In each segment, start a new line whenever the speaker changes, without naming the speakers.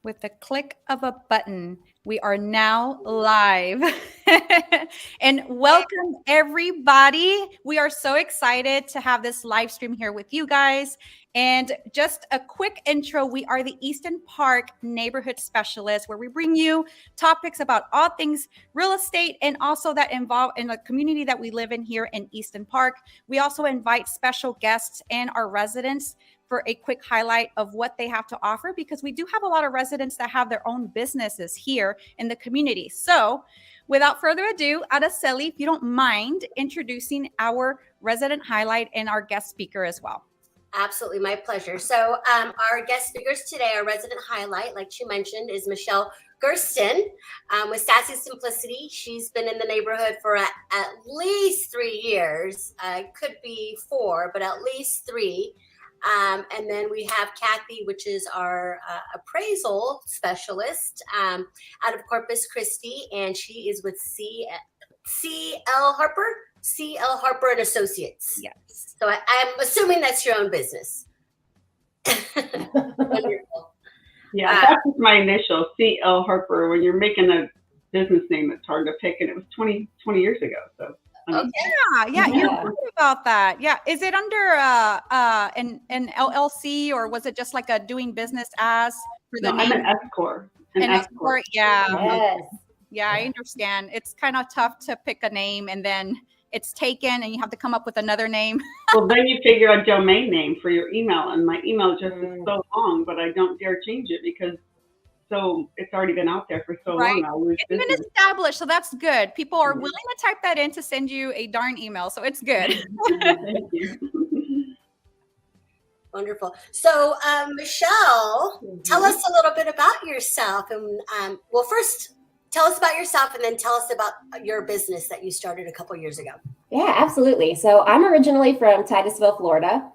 With the click of a button, we are now live. And welcome, everybody. We are so excited to have this live stream here with you guys. And just a quick intro, we are the Easton Park Neighborhood Specialists, where we bring you topics about all things real estate and also that involve in the community that we live in here in Easton Park. We also invite special guests and our residents for a quick highlight of what they have to offer, because we do have a lot of residents that have their own businesses here in the community. So without further ado, Araceli, if you don't mind introducing our resident highlight and our guest speaker as well.
Absolutely, my pleasure. So our guest speakers today, our resident highlight, like she mentioned, is Michelle Gersten with Sassy Simplicity. She's been in the neighborhood for at least 3 years. Could be 4, but at least 3. And then we have Cathy, which is our appraisal specialist out of Corpus Christi, and she is with L Harper and Associates.
Yes.
So I'm assuming that's your own business. Wonderful.
Yeah, that's just my initial, L Harper. When you're making a business name, it's hard to pick, and it was 20 years ago. So.
Okay.
Yeah, you're right about that. Yeah, is it under an LLC, or was it just like a doing business as for the name?
I'm an S corp.
An S corp. Yeah.
Yes.
Yeah, I understand. It's kind of tough to pick a name and then it's taken and you have to come up with another name.
Well, then you figure a domain name for your email, and my email address is so long, but I don't dare change it because it's already been out there for so long.
It's been established, so that's good. People are willing to type that in to send you a darn email, so it's good.
Thank you.
Wonderful. So, Michelle, tell us a little bit about yourself. And well, first, tell us about yourself, and then tell us about your business that you started a couple years ago.
Yeah, absolutely. So I'm originally from Titusville, Florida.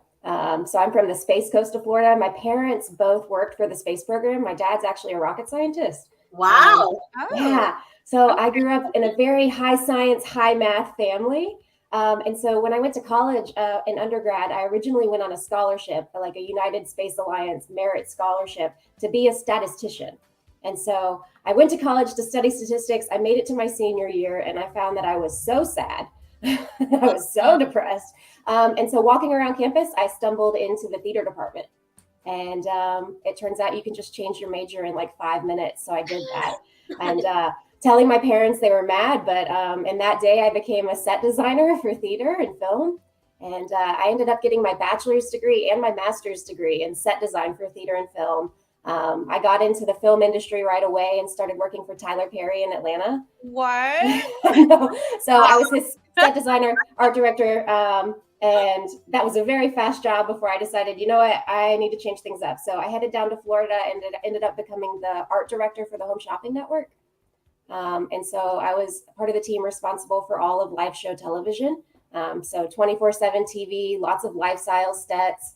So I'm from the Space Coast of Florida. My parents both worked for the space program. My dad's actually a rocket scientist.
Wow.
Yeah. So I grew up in a very high science, high math family. And so when I went to college in undergrad, I originally went on a scholarship, like a United Space Alliance merit scholarship, to be a statistician. And so I went to college to study statistics. I made it to my senior year, and I found that I was so sad. I was so depressed. And so walking around campus, I stumbled into the theater department. And it turns out you can just change your major in like 5 minutes. So I did that. And telling my parents, they were mad. But in that day, I became a set designer for theater and film. And I ended up getting my bachelor's degree and my master's degree in set design for theater and film. I got into the film industry right away and started working for Tyler Perry in Atlanta.
What?
So I was his set designer, art director, and that was a very fast job before I decided, you know what, I need to change things up. So I headed down to Florida and ended up becoming the art director for the Home Shopping Network. And so I was part of the team responsible for all of live show television. So 24/7 TV, lots of lifestyle stats.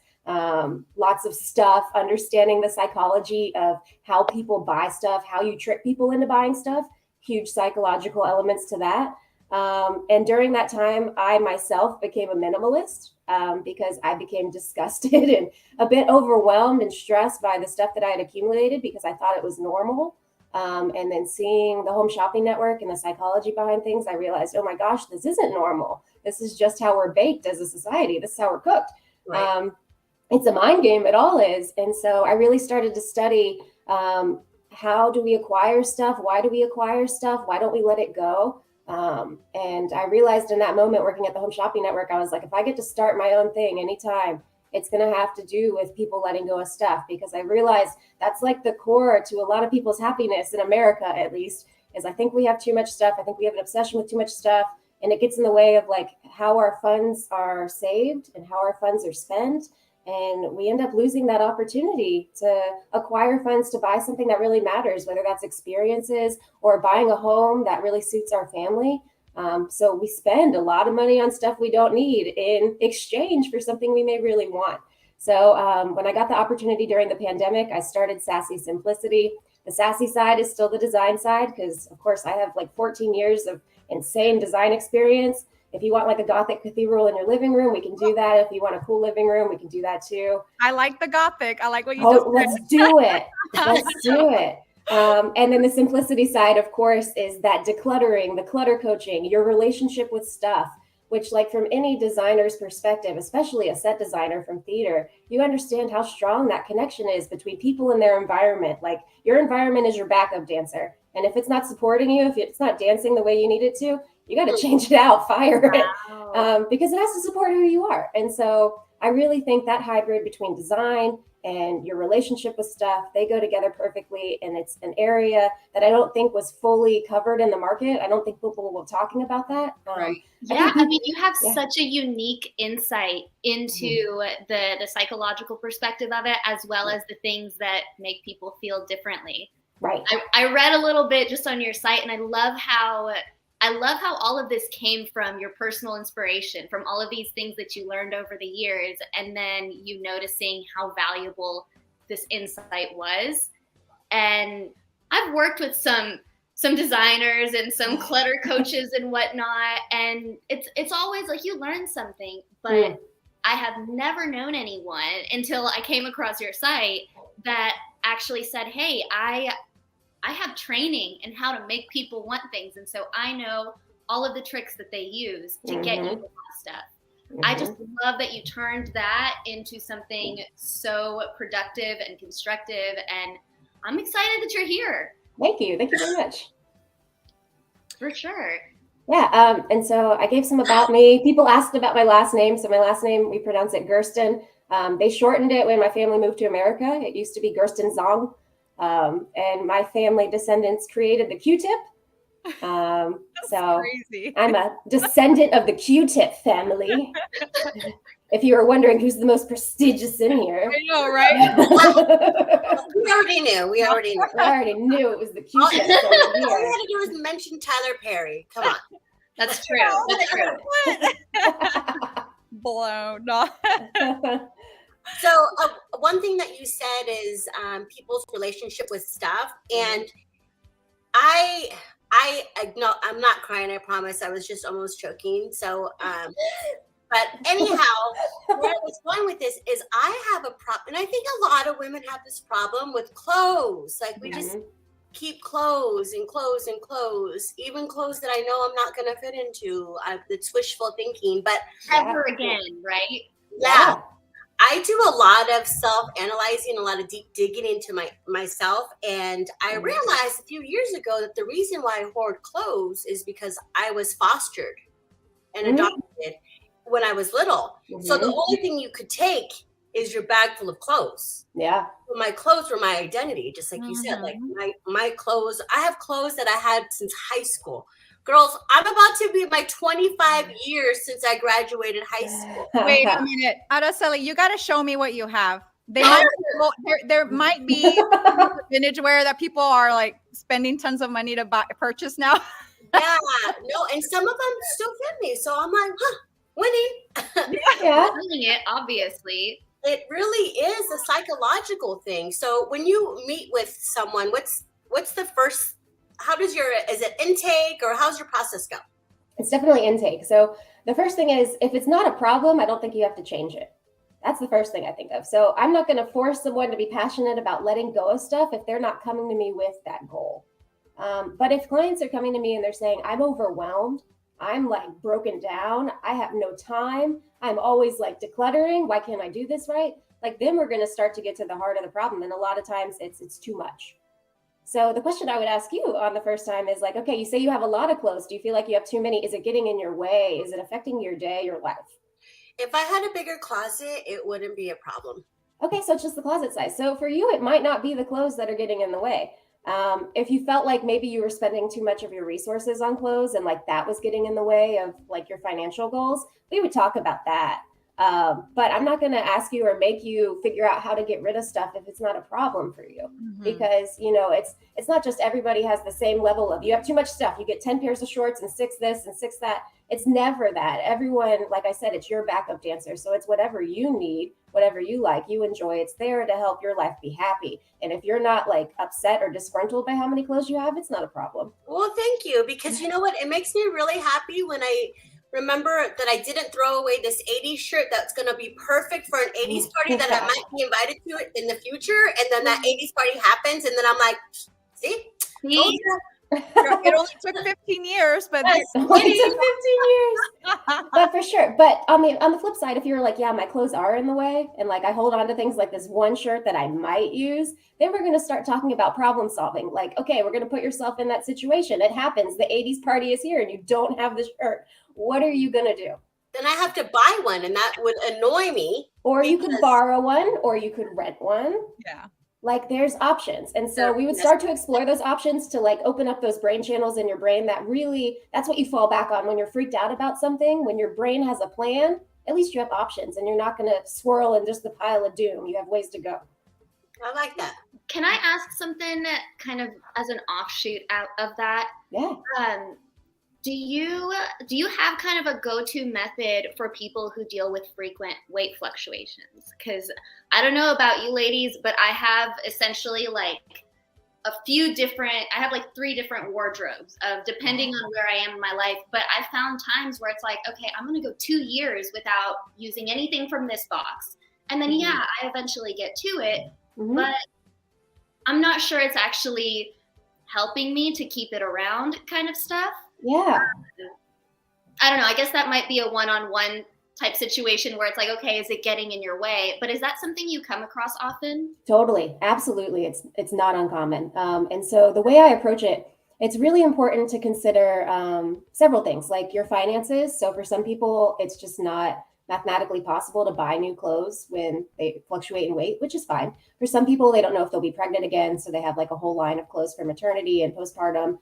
Lots of stuff, understanding the psychology of how people buy stuff, how you trick people into buying stuff, huge psychological elements to that. And during that time, I myself became a minimalist because I became disgusted and a bit overwhelmed and stressed by the stuff that I had accumulated because I thought it was normal. And then seeing the Home Shopping Network and the psychology behind things, I realized, oh my gosh, this isn't normal. This is just how we're baked as a society. This is how we're cooked. Right. It's a mind game, it all is. And so I really started to study how do we acquire stuff? Why do we acquire stuff? Why don't we let it go? And I realized in that moment working at the Home Shopping Network, I was like, if I get to start my own thing anytime, it's going to have to do with people letting go of stuff, because I realized that's like the core to a lot of people's happiness in America, at least, is I think we have too much stuff. I think we have an obsession with too much stuff, and it gets in the way of like how our funds are saved and how our funds are spent. And we end up losing that opportunity to acquire funds to buy something that really matters, whether that's experiences or buying a home that really suits our family. So we spend a lot of money on stuff we don't need in exchange for something we may really want. So when I got the opportunity during the pandemic, I started Sassy Simplicity. The Sassy side is still the design side because, of course, I have like 14 years of insane design experience. If you want like a Gothic cathedral in your living room, we can do that. If you want a cool living room, we can do that too.
I like the Gothic. I like what you
Oh,
just
let's do it. Let's do it. And then the simplicity side, of course, is that decluttering, the clutter coaching, your relationship with stuff, which like from any designer's perspective, especially a set designer from theater, you understand how strong that connection is between people and their environment. Like your environment is your backup dancer. And if it's not supporting you, if it's not dancing the way you need it to, you got to change it out, fire it, because it has to support who you are. And so I really think that hybrid between design and your relationship with stuff, they go together perfectly. And it's an area that I don't think was fully covered in the market. I don't think people were talking about that.
Right.
Yeah, I mean, you have such a unique insight into the psychological perspective of it, as well as the things that make people feel differently.
Right.
I read a little bit just on your site, and I love how all of this came from your personal inspiration, from all of these things that you learned over the years, and then you noticing how valuable this insight was. And I've worked with some designers and some clutter coaches and whatnot, and it's always like you learn something, but I have never known anyone until I came across your site that actually said, hey, I have training in how to make people want things, and so I know all of the tricks that they use to get you to want stuff. I just love that you turned that into something so productive and constructive, and I'm excited that you're here.
Thank you very much.
For sure.
Yeah, and so I gave some about me. People asked about my last name. So my last name, we pronounce it Gersten. They shortened it when my family moved to America. It used to be Gersten Zong. And my family descendants created the Q-tip. So
crazy.
I'm a descendant of the Q-tip family. If you were wondering who's the most prestigious in here.
I know, right?
We already knew. We already knew
it was the
All
Q-tip.
you had to do was mention Tyler Perry. Come on.
That's true. That's true.
Blown. No.
So one thing that you said is people's relationship with stuff, and no, I'm not crying. I promise. I was just almost choking. So, but anyhow, where I was going with this is I have a problem, and I think a lot of women have this problem with clothes. Like we just keep clothes and clothes and clothes, even clothes that I know I'm not going to fit into. It's wishful thinking, but
Ever again, right?
Yeah. I do a lot of self-analyzing, a lot of deep digging into myself. And I realized a few years ago that the reason why I hoard clothes is because I was fostered and adopted when I was little. So the only thing you could take is your bag full of clothes.
Yeah.
So my clothes were my identity, just like you said. Like my clothes, I have clothes that I had since high school. Girls, I'm about to be my 25 years since I graduated high school.
Wait a minute. Araceli, you got to show me what you have. There might be vintage wear that people are like spending tons of money to purchase now.
Yeah, no, and some of them still fit me. So I'm like, winning.
Yeah.
Doing it, obviously.
It really is a psychological thing. So when you meet with someone, what's the first, is it intake, or how's your process go?
It's definitely intake. So the first thing is, if it's not a problem, I don't think you have to change it. That's the first thing I think of. So I'm not going to force someone to be passionate about letting go of stuff if they're not coming to me with that goal. But if clients are coming to me and they're saying, I'm overwhelmed, I'm like broken down, I have no time, I'm always like decluttering, why can't I do this right? Like then we're going to start to get to the heart of the problem. And a lot of times it's too much. So the question I would ask you on the first time is like, okay, you say you have a lot of clothes. Do you feel like you have too many? Is it getting in your way? Is it affecting your day, your life?
If I had a bigger closet, it wouldn't be a problem.
Okay, so it's just the closet size. So for you, it might not be the clothes that are getting in the way. If you felt like maybe you were spending too much of your resources on clothes and like that was getting in the way of like your financial goals, we would talk about that. But I'm not going to ask you or make you figure out how to get rid of stuff if it's not a problem for you, because, you know, it's not just everybody has the same level of, you have too much stuff. You get 10 pairs of shorts and 6 this and 6 that. It's never that. Everyone, like I said, it's your backup dancer. So it's whatever you need, whatever you like, you enjoy. It's there to help your life be happy. And if you're not like upset or disgruntled by how many clothes you have, it's not a problem.
Well, thank you. Because you know what? It makes me really happy when remember that I didn't throw away this 80s shirt that's going to be perfect for an 80s party that I might be invited to in the future. And then that 80s party happens. And then I'm like, see? Told you.
It only took 15 years, but
It only took 15 years. But for sure. But on the flip side, if you're like, yeah, my clothes are in the way, and like I hold on to things like this one shirt that I might use, then we're going to start talking about problem solving. Like, okay, we're going to put yourself in that situation. It happens. The 80s party is here and you don't have the shirt. What are you going to do?
Then I have to buy one, and that would annoy me.
Or you could borrow one, or you could rent one.
Yeah.
Like there's options. And so we would start to explore those options to like open up those brain channels in your brain that really, that's what you fall back on when you're freaked out about something. When your brain has a plan, at least you have options and you're not going to swirl in just the pile of doom. You have ways to go.
I like that.
Can I ask something kind of as an offshoot out of that?
Yeah.
Do you have kind of a go-to method for people who deal with frequent weight fluctuations? Because I don't know about you ladies, but I have essentially like I have like 3 different wardrobes of depending on where I am in my life. But I found times where it's like, okay, I'm going to go 2 years without using anything from this box. And then, I eventually get to it, but I'm not sure it's actually helping me to keep it around kind of stuff.
Yeah.
I don't know. I guess that might be a one-on-one type situation where it's like, okay, is it getting in your way? But is that something you come across often?
Totally. Absolutely. It's not uncommon. And so the way I approach it, it's really important to consider several things like your finances. So for some people, it's just not mathematically possible to buy new clothes when they fluctuate in weight, which is fine. For some people, they don't know if they'll be pregnant again. So they have like a whole line of clothes for maternity and postpartum.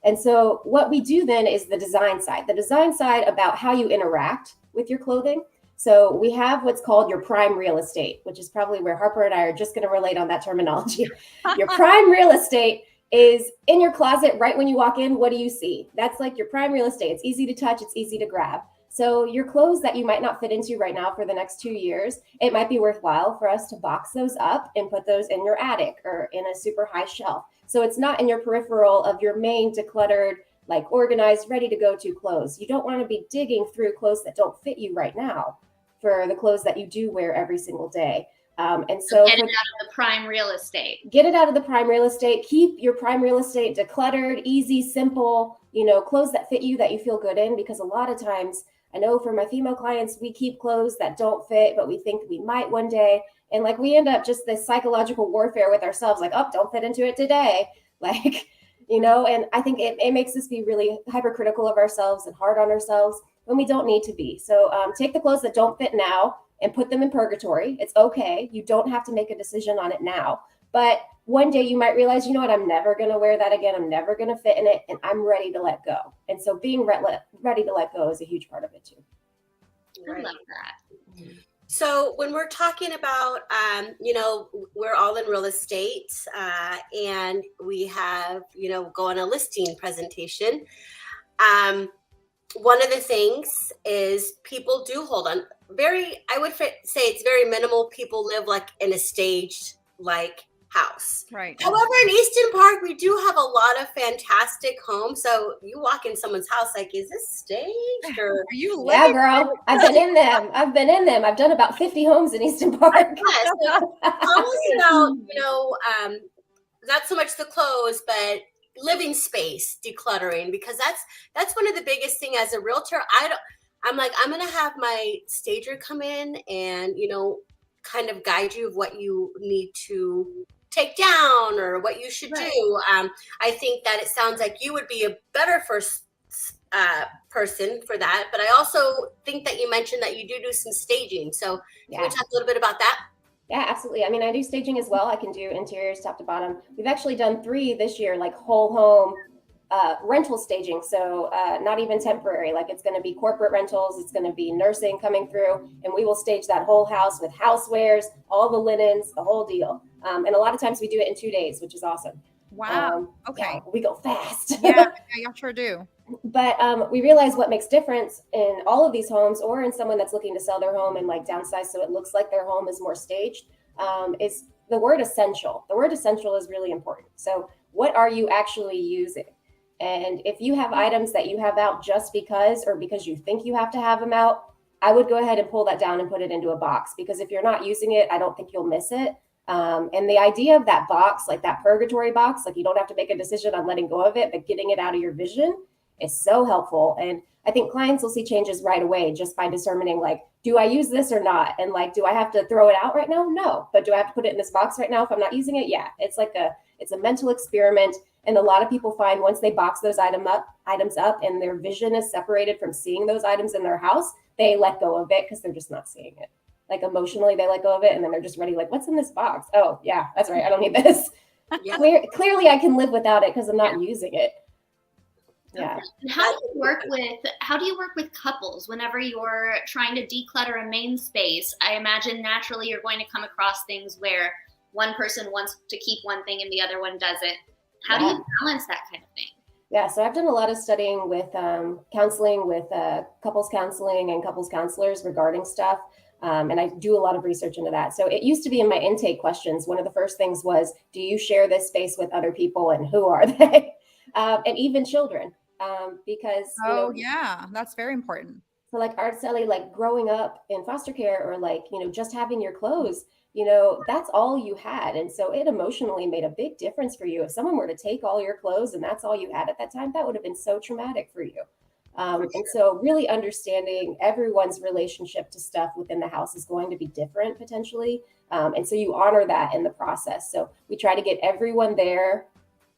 And so what we do then is the design side about how you interact with your clothing. So we have what's called your prime real estate, which is probably where Harper and I are just going to relate on that terminology. Your prime real estate is in your closet right when you walk in. What do you see? That's like your prime real estate. It's easy to touch. It's easy to grab. So your clothes that you might not fit into right now for the next 2 years, it might be worthwhile for us to box those up and put those in your attic or in a super high shelf. So it's not in your peripheral of your main decluttered, like organized, ready to go to clothes. You don't want to be digging through clothes that don't fit you right now for the clothes that you do wear every single day. And so
get it out of the prime real estate.
Get it out of the prime real estate. Keep your prime real estate decluttered, easy, simple, clothes that fit you, that you feel good in, because a lot of times I know for my female clients, we keep clothes that don't fit, but we think we might one day. And like we end up just this psychological warfare with ourselves, like, oh, don't fit into it today. Like, and I think it makes us be really hypercritical of ourselves and hard on ourselves when we don't need to be. So take the clothes that don't fit now and put them in purgatory. It's okay. You don't have to make a decision on it now. But one day you might realize, you know what, I'm never going to wear that again. I'm never going to fit in it. And I'm ready to let go. And so being ready to let go is a huge part of it too.
I love that.
So when we're talking about, we're all in real estate and we have, go on a listing presentation. One of the things is people do hold on I would say it's very minimal. People live like in a staged house.
Right.
However, in Easton Park, we do have a lot of fantastic homes. So you walk in someone's house, like, is this staged or
are you
living? Yeah, girl. I've been in them. I've done about 50 homes in Easton Park.
Yeah, so tell us about, not so much the clothes, but living space decluttering, because that's one of the biggest thing as a realtor. I'm going to have my stager come in and, kind of guide you of what you need to take down or what you should do. I think that it sounds like you would be a better first person for that. But I also think that you mentioned that you do some staging. So can we talk a little bit about that?
Yeah, absolutely. I mean, I do staging as well. I can do interiors top to bottom. We've actually done 3 this year, like whole home rental staging. So not even temporary, like it's going to be corporate rentals. It's going to be nursing coming through, and we will stage that whole house with housewares, all the linens, the whole deal. And a lot of times we do it in 2 days, which is awesome.
Wow. Okay.
Yeah, we go fast.
Yeah, y'all sure do.
But we realize what makes difference in all of these homes, or in someone that's looking to sell their home and downsize so it looks like their home is more staged, is the word essential. The word essential is really important. So what are you actually using? And if you have items that you have out just because, or because you think you have to have them out, I would go ahead and pull that down and put it into a box, because if you're not using it, I don't think you'll miss it. And the idea of that box, like that purgatory box, like you don't have to make a decision on letting go of it, but getting it out of your vision is so helpful. And I think clients will see changes right away just by determining, like, do I use this or not? And like, do I have to throw it out right now? No. But do I have to put it in this box right now if I'm not using it? Yeah. It's a mental experiment. And a lot of people find once they box those items up and their vision is separated from seeing those items in their house, they let go of it because they're just not seeing it. Like emotionally, they let go of it, and then they're just ready. Like, what's in this box? Oh, yeah, that's right. I don't need this.
Yeah.
Clearly, I can live without it because I'm not using it. Yeah.
And how do you work with couples whenever you're trying to declutter a main space? I imagine naturally you're going to come across things where one person wants to keep one thing and the other one doesn't. How do you balance that kind of thing?
Yeah, so I've done a lot of studying with counseling, with couples counseling and couples counselors regarding stuff. And I do a lot of research into that. So it used to be in my intake questions. One of the first things was, do you share this space with other people, and who are they? And even children, because,
yeah, that's very important.
So like Araceli, like growing up in foster care, or like, just having your clothes, that's all you had. And so it emotionally made a big difference for you. If someone were to take all your clothes and that's all you had at that time, that would have been so traumatic for you. And so really understanding everyone's relationship to stuff within the house is going to be different potentially. And so you honor that in the process. So we try to get everyone there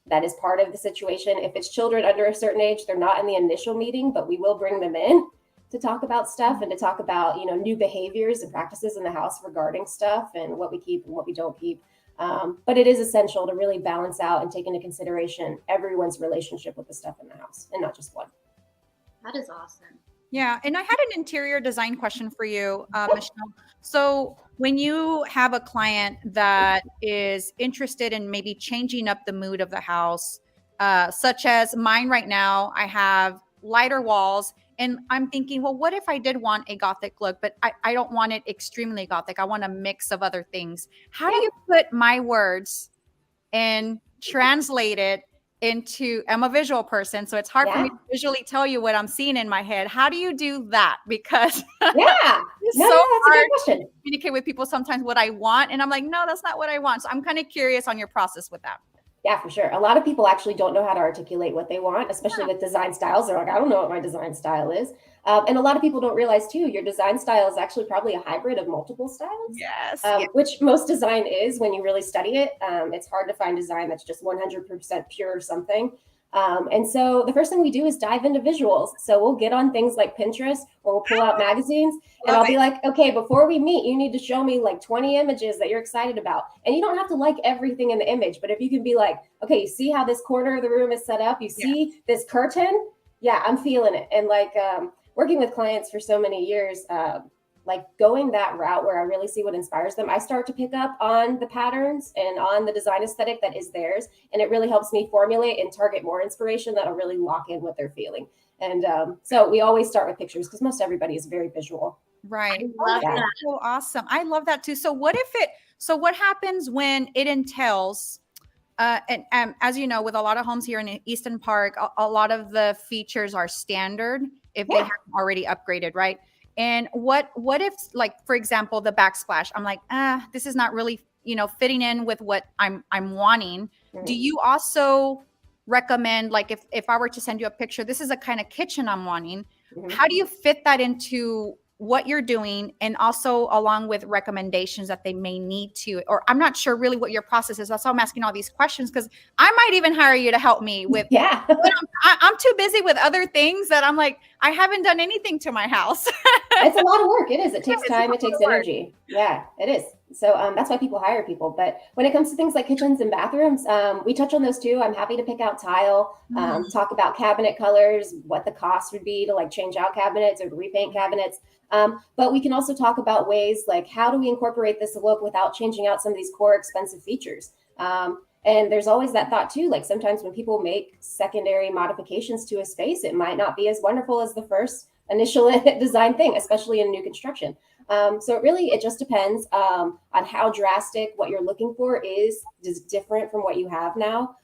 that is part of the situation. If it's children under a certain age, they're not in the initial meeting, but we will bring them in to talk about stuff and to talk about, new behaviors and practices in the house regarding stuff and what we keep and what we don't keep. But it is essential to really balance out and take into consideration everyone's relationship with the stuff in the house, and not just one.
That is awesome.
Yeah. And I had an interior design question for you, Michelle. So when you have a client that is interested in maybe changing up the mood of the house, such as mine right now, I have lighter walls, and I'm thinking, well, what if I did want a Gothic look, but I don't want it extremely Gothic. I want a mix of other things. How do you put my words and translate it into, I'm a visual person, so it's hard for me to visually tell you what I'm seeing in my head. How do you do that? Because it's so hard to communicate with people sometimes what I want. And I'm like, no, that's not what I want. So I'm kind of curious on your process with that.
Yeah, for sure. A lot of people actually don't know how to articulate what they want, especially with design styles. They're like, I don't know what my design style is. And a lot of people don't realize too, your design style is actually probably a hybrid of multiple styles.
Yes.
Which most design is when you really study it. It's hard to find design that's just 100% pure something. And so the first thing we do is dive into visuals. So we'll get on things like Pinterest, or we'll pull out magazines, and I'll be like, okay, before we meet, you need to show me like 20 images that you're excited about. And you don't have to like everything in the image, but if you can be like, okay, you see how this corner of the room is set up? You see this curtain? Yeah, I'm feeling it. And like working with clients for so many years, like going that route where I really see what inspires them, I start to pick up on the patterns and on the design aesthetic that is theirs. And it really helps me formulate and target more inspiration that'll really lock in what they're feeling. And so we always start with pictures because most everybody is very visual.
Right. That's so awesome. I love that too. So what happens when it entails, and as you know, with a lot of homes here in Easton Park, a lot of the features are standard if they haven't already upgraded, right? And what if, like, for example, the backsplash, I'm like, this is not really, fitting in with what I'm wanting. Mm-hmm. Do you also recommend, like, if I were to send you a picture, this is a kind of kitchen I'm wanting. Mm-hmm. How do you fit that into what you're doing, and also along with recommendations that they may need to, or I'm not sure really what your process is. That's why I'm asking all these questions, because I might even hire you to help me with, I'm too busy with other things that I'm like, I haven't done anything to my house.
It's a lot of work. It is. It takes time. It takes energy. Yeah, it is. So that's why people hire people. But when it comes to things like kitchens and bathrooms, we touch on those too. I'm happy to pick out tile, talk about cabinet colors, what the cost would be to like change out cabinets or to repaint cabinets. But we can also talk about ways like, how do we incorporate this look without changing out some of these core expensive features? And there's always that thought too, like sometimes when people make secondary modifications to a space, it might not be as wonderful as the first initial design thing, especially in new construction. So it just depends on how drastic what you're looking for is different from what you have now.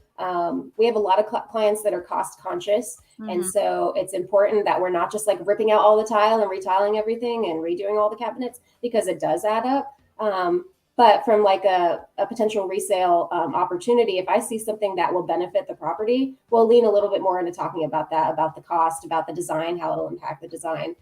We have a lot of clients that are cost conscious. And
Mhm.
so it's important that we're not just like ripping out all the tile and retiling everything and redoing all the cabinets, because it does add up. But from like a potential resale opportunity, if I see something that will benefit the property, we'll lean a little bit more into talking about that, about the cost, about the design, how it'll impact the design.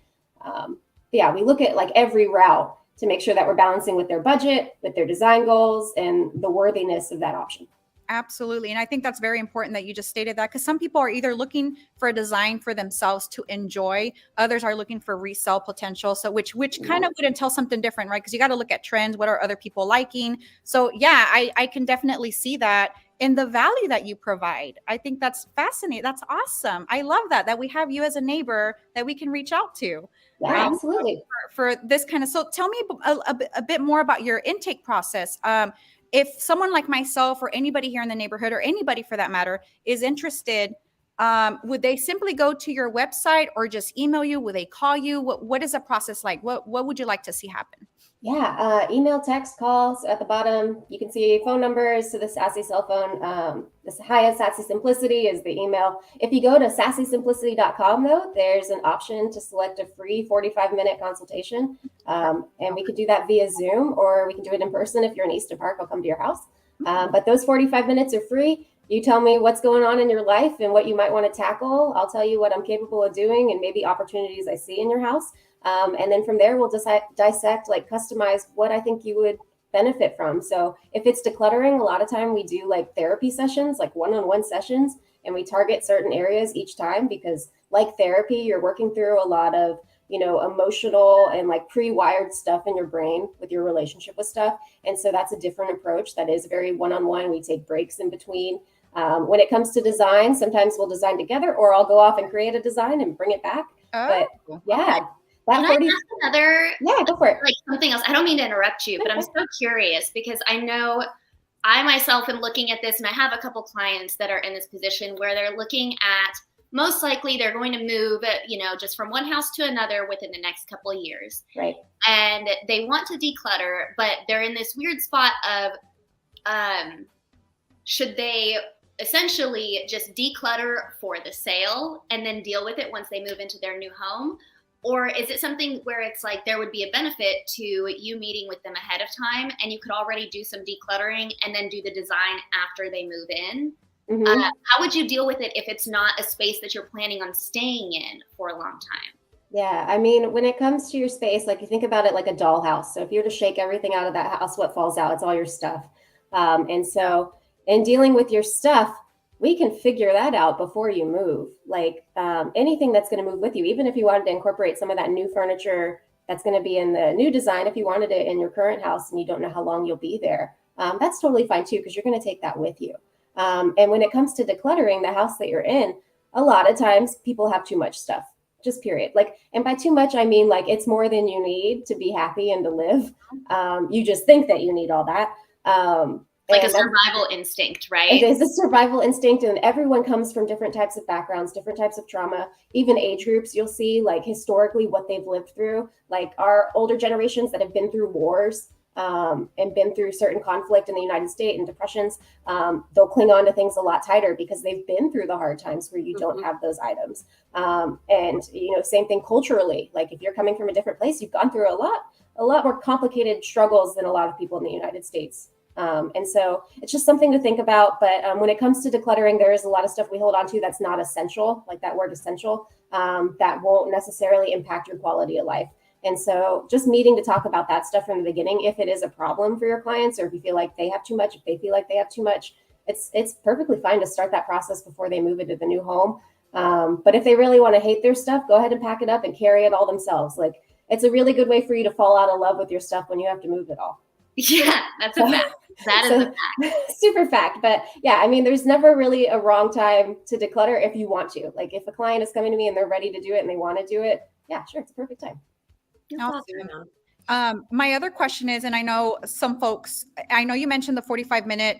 Yeah, we look at like every route to make sure that we're balancing with their budget, with their design goals, and the worthiness of that option.
Absolutely. And I think that's very important that you just stated that, because some people are either looking for a design for themselves to enjoy, others are looking for resale potential. So which kind of would entail something different, right? Because you got to look at trends. What are other people liking? So yeah, I can definitely see that in the value that you provide. I think that's fascinating. That's awesome. I love that we have you as a neighbor that we can reach out to.
Yeah, absolutely.
For this kind of, so tell me a bit more about your intake process. If someone like myself or anybody here in the neighborhood, or anybody for that matter, is interested, would they simply go to your website or just email you? Would they call you? What is the process like? What would you like to see happen?
Yeah, email, text, calls. At the bottom, you can see phone numbers to the Sassy cell phone. This Hi Sassy Simplicity is the email. If you go to sassysimplicity.com, though, there's an option to select a free 45-minute consultation. And we could do that via Zoom, or we can do it in person. If you're in Easton Park, I'll come to your house. But those 45 minutes are free. You tell me what's going on in your life and what you might want to tackle. I'll tell you what I'm capable of doing and maybe opportunities I see in your house. And then from there, we'll dissect, like customize what I think you would benefit from. So if it's decluttering, a lot of time we do like therapy sessions, like one-on-one sessions, and we target certain areas each time, because like therapy, you're working through a lot of, emotional and like pre-wired stuff in your brain with your relationship with stuff. And so that's a different approach that is very one-on-one. We take breaks in between. When it comes to design, sometimes we'll design together, or I'll go off and create a design and bring it back. But yeah.
Can I ask another?
Yeah, go for it.
Like something else. I don't mean to interrupt you, but I'm so curious, because I know I myself am looking at this, and I have a couple clients that are in this position where they're looking at, most likely they're going to move, just from one house to another within the next couple of years.
Right.
And they want to declutter, but they're in this weird spot of, should they essentially just declutter for the sale and then deal with it once they move into their new home? Or is it something where it's like there would be a benefit to you meeting with them ahead of time, and you could already do some decluttering and then do the design after they move in?
Mm-hmm.
How would you deal with it if it's not a space that you're planning on staying in for a long time?
Yeah, I mean, when it comes to your space, like you think about it like a dollhouse. So if you were to shake everything out of that house, what falls out? It's all your stuff. And so in dealing with your stuff, we can figure that out before you move. Like anything that's going to move with you, even if you wanted to incorporate some of that new furniture that's going to be in the new design, if you wanted it in your current house and you don't know how long you'll be there, that's totally fine too, because you're going to take that with you. And when it comes to decluttering the house that you're in, a lot of times people have too much stuff, just period. Like, and by too much, I mean, like, it's more than you need to be happy and to live. You just think that you need all that.
Like a survival instinct, right?
It is a survival instinct, and everyone comes from different types of backgrounds, different types of trauma, even age groups. You'll see like historically what they've lived through, like our older generations that have been through wars and been through certain conflict in the United States and depressions. They'll cling on to things a lot tighter because they've been through the hard times where you don't have those items. And same thing culturally. Like if you're coming from a different place, you've gone through a lot more complicated struggles than a lot of people in the United States. And so it's just something to think about. But when it comes to decluttering, there is a lot of stuff we hold on to that's not essential, like that word essential, that won't necessarily impact your quality of life. And so just meeting to talk about that stuff from the beginning, if it is a problem for your clients, or if you feel like they have too much, if they feel like they have too much, it's perfectly fine to start that process before they move into the new home. But if they really want to hate their stuff, go ahead and pack it up and carry it all themselves. Like it's a really good way for you to fall out of love with your stuff when you have to move it all.
Yeah, that's a fact. That is a fact.
Super fact. But yeah, I mean, there's never really a wrong time to declutter if you want to. Like if a client is coming to me and they're ready to do it and they want to do it, yeah, sure, it's a perfect time.
Awesome. My other question is, and I know some folks, I know you mentioned the 45-minute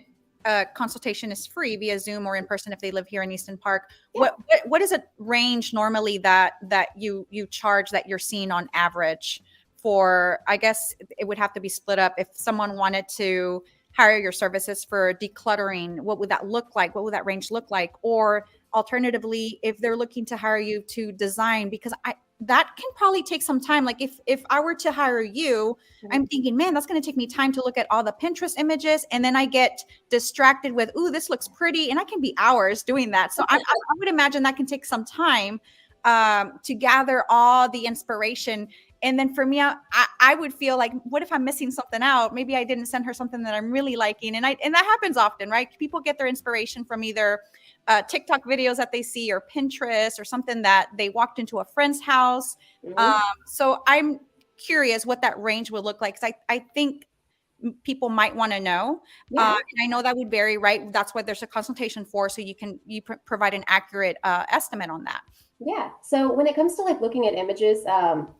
consultation is free via Zoom or in person if they live here in Easton Park. Yeah. What is a range normally that you charge that you're seeing on average for? I guess it would have to be split up if someone wanted to hire your services for decluttering, what would that look like? What would that range look like? Or alternatively, if they're looking to hire you to design, because that can probably take some time. Like if I were to hire you, I'm thinking, man, that's going to take me time to look at all the Pinterest images. And then I get distracted with, ooh, this looks pretty. And I can be hours doing that. So I would imagine that can take some time to gather all the inspiration. And then for me, I would feel like, what if I'm missing something out? Maybe I didn't send her something that I'm really liking. And that happens often, right? People get their inspiration from either TikTok videos that they see or Pinterest or something that they walked into a friend's house. So I'm curious what that range would look like. Because I think people might want to know. And I know that would vary, right? That's what there's a consultation for. So you provide an accurate estimate on that.
Yeah. So when it comes to like looking at images,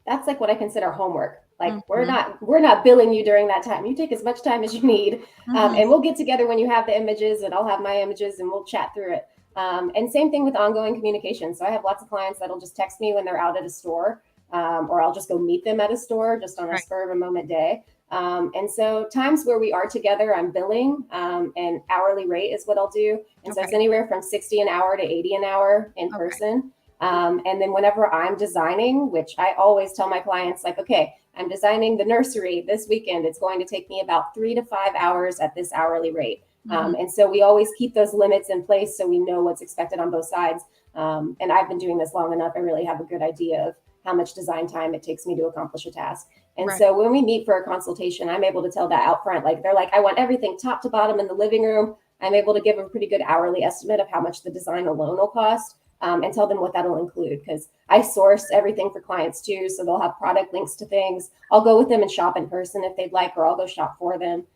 that's like what I consider homework. Like we're not billing you during that time. You take as much time as you need. And we'll get together when you have the images, and I'll have my images and we'll chat through it. And same thing with ongoing communication. So I have lots of clients that'll just text me when they're out at a store, or I'll just go meet them at a store just on a spur of a moment day. And so times where we are together, I'm billing, and hourly rate is what I'll do. And so it's anywhere from 60 an hour to 80 an hour in person. And then whenever I'm designing, which I always tell my clients, like, okay, I'm designing the nursery this weekend. It's going to take me about 3 to 5 hours at this hourly rate. And so we always keep those limits in place so we know what's expected on both sides. And I've been doing this long enough. I really have a good idea of how much design time it takes me to accomplish a task. And so when we meet for a consultation, I'm able to tell that out front. Like they're like, I want everything top to bottom in the living room. I'm able to give a pretty good hourly estimate of how much the design alone will cost. And tell them what that'll include, because I source everything for clients too. So they'll have product links to things. I'll go with them and shop in person if they'd like, or I'll go shop for them.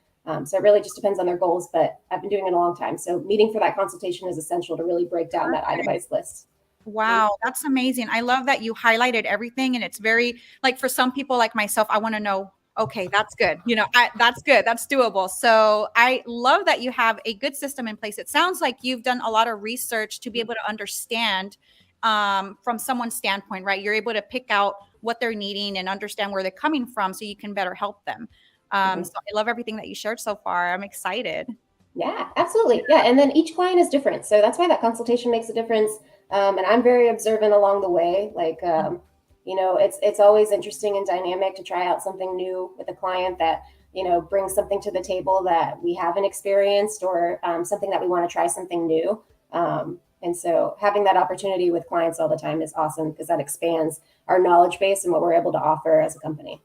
So it really just depends on their goals, but I've been doing it a long time. So meeting for that consultation is essential to really break down that itemized list.
Wow, that's amazing. I love that you highlighted everything. And it's very, like, for some people like myself, I want to know, okay, that's good. That's good. That's doable. So I love that you have a good system in place. It sounds like you've done a lot of research to be able to understand from someone's standpoint, right? You're able to pick out what they're needing and understand where they're coming from so you can better help them. So I love everything that you shared so far. I'm excited.
Yeah, absolutely. Yeah. And then each client is different. So that's why that consultation makes a difference. And I'm very observant along the way. Like, it's always interesting and dynamic to try out something new with a client that, brings something to the table that we haven't experienced, or something that we want to try something new. And so having that opportunity with clients all the time is awesome, because that expands our knowledge base and what we're able to offer as a company.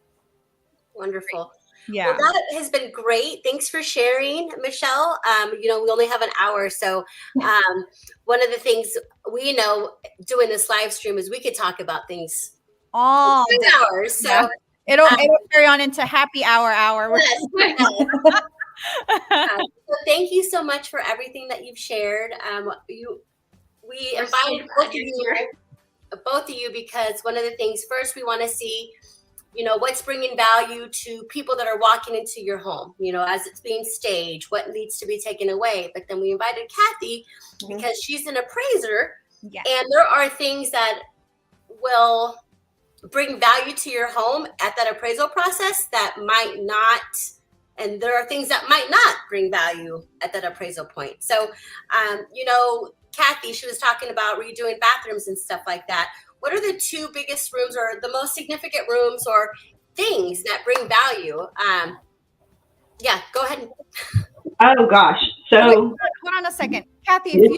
Wonderful.
Yeah.
Well, that has been great. Thanks for sharing, Michelle. We only have an hour. So one of the things we know doing this live stream is we could talk about things all 2 hours. So
yeah. It'll carry on into happy hour.
Yes. So thank you so much for everything that you've shared. We invited both of you because one of the things, first, we want to see what's bringing value to people that are walking into your home, as it's being staged, what needs to be taken away. But then we invited Cathy because she's an appraiser.
Yes.
And there are things that will bring value to your home at that appraisal process that might not, and there are things that might not bring value at that appraisal point. So, Cathy, she was talking about redoing bathrooms and stuff like that. What are the 2 biggest rooms or the most significant rooms or things that bring value? Go ahead.
Oh gosh. So
hold on a second. Cathy, if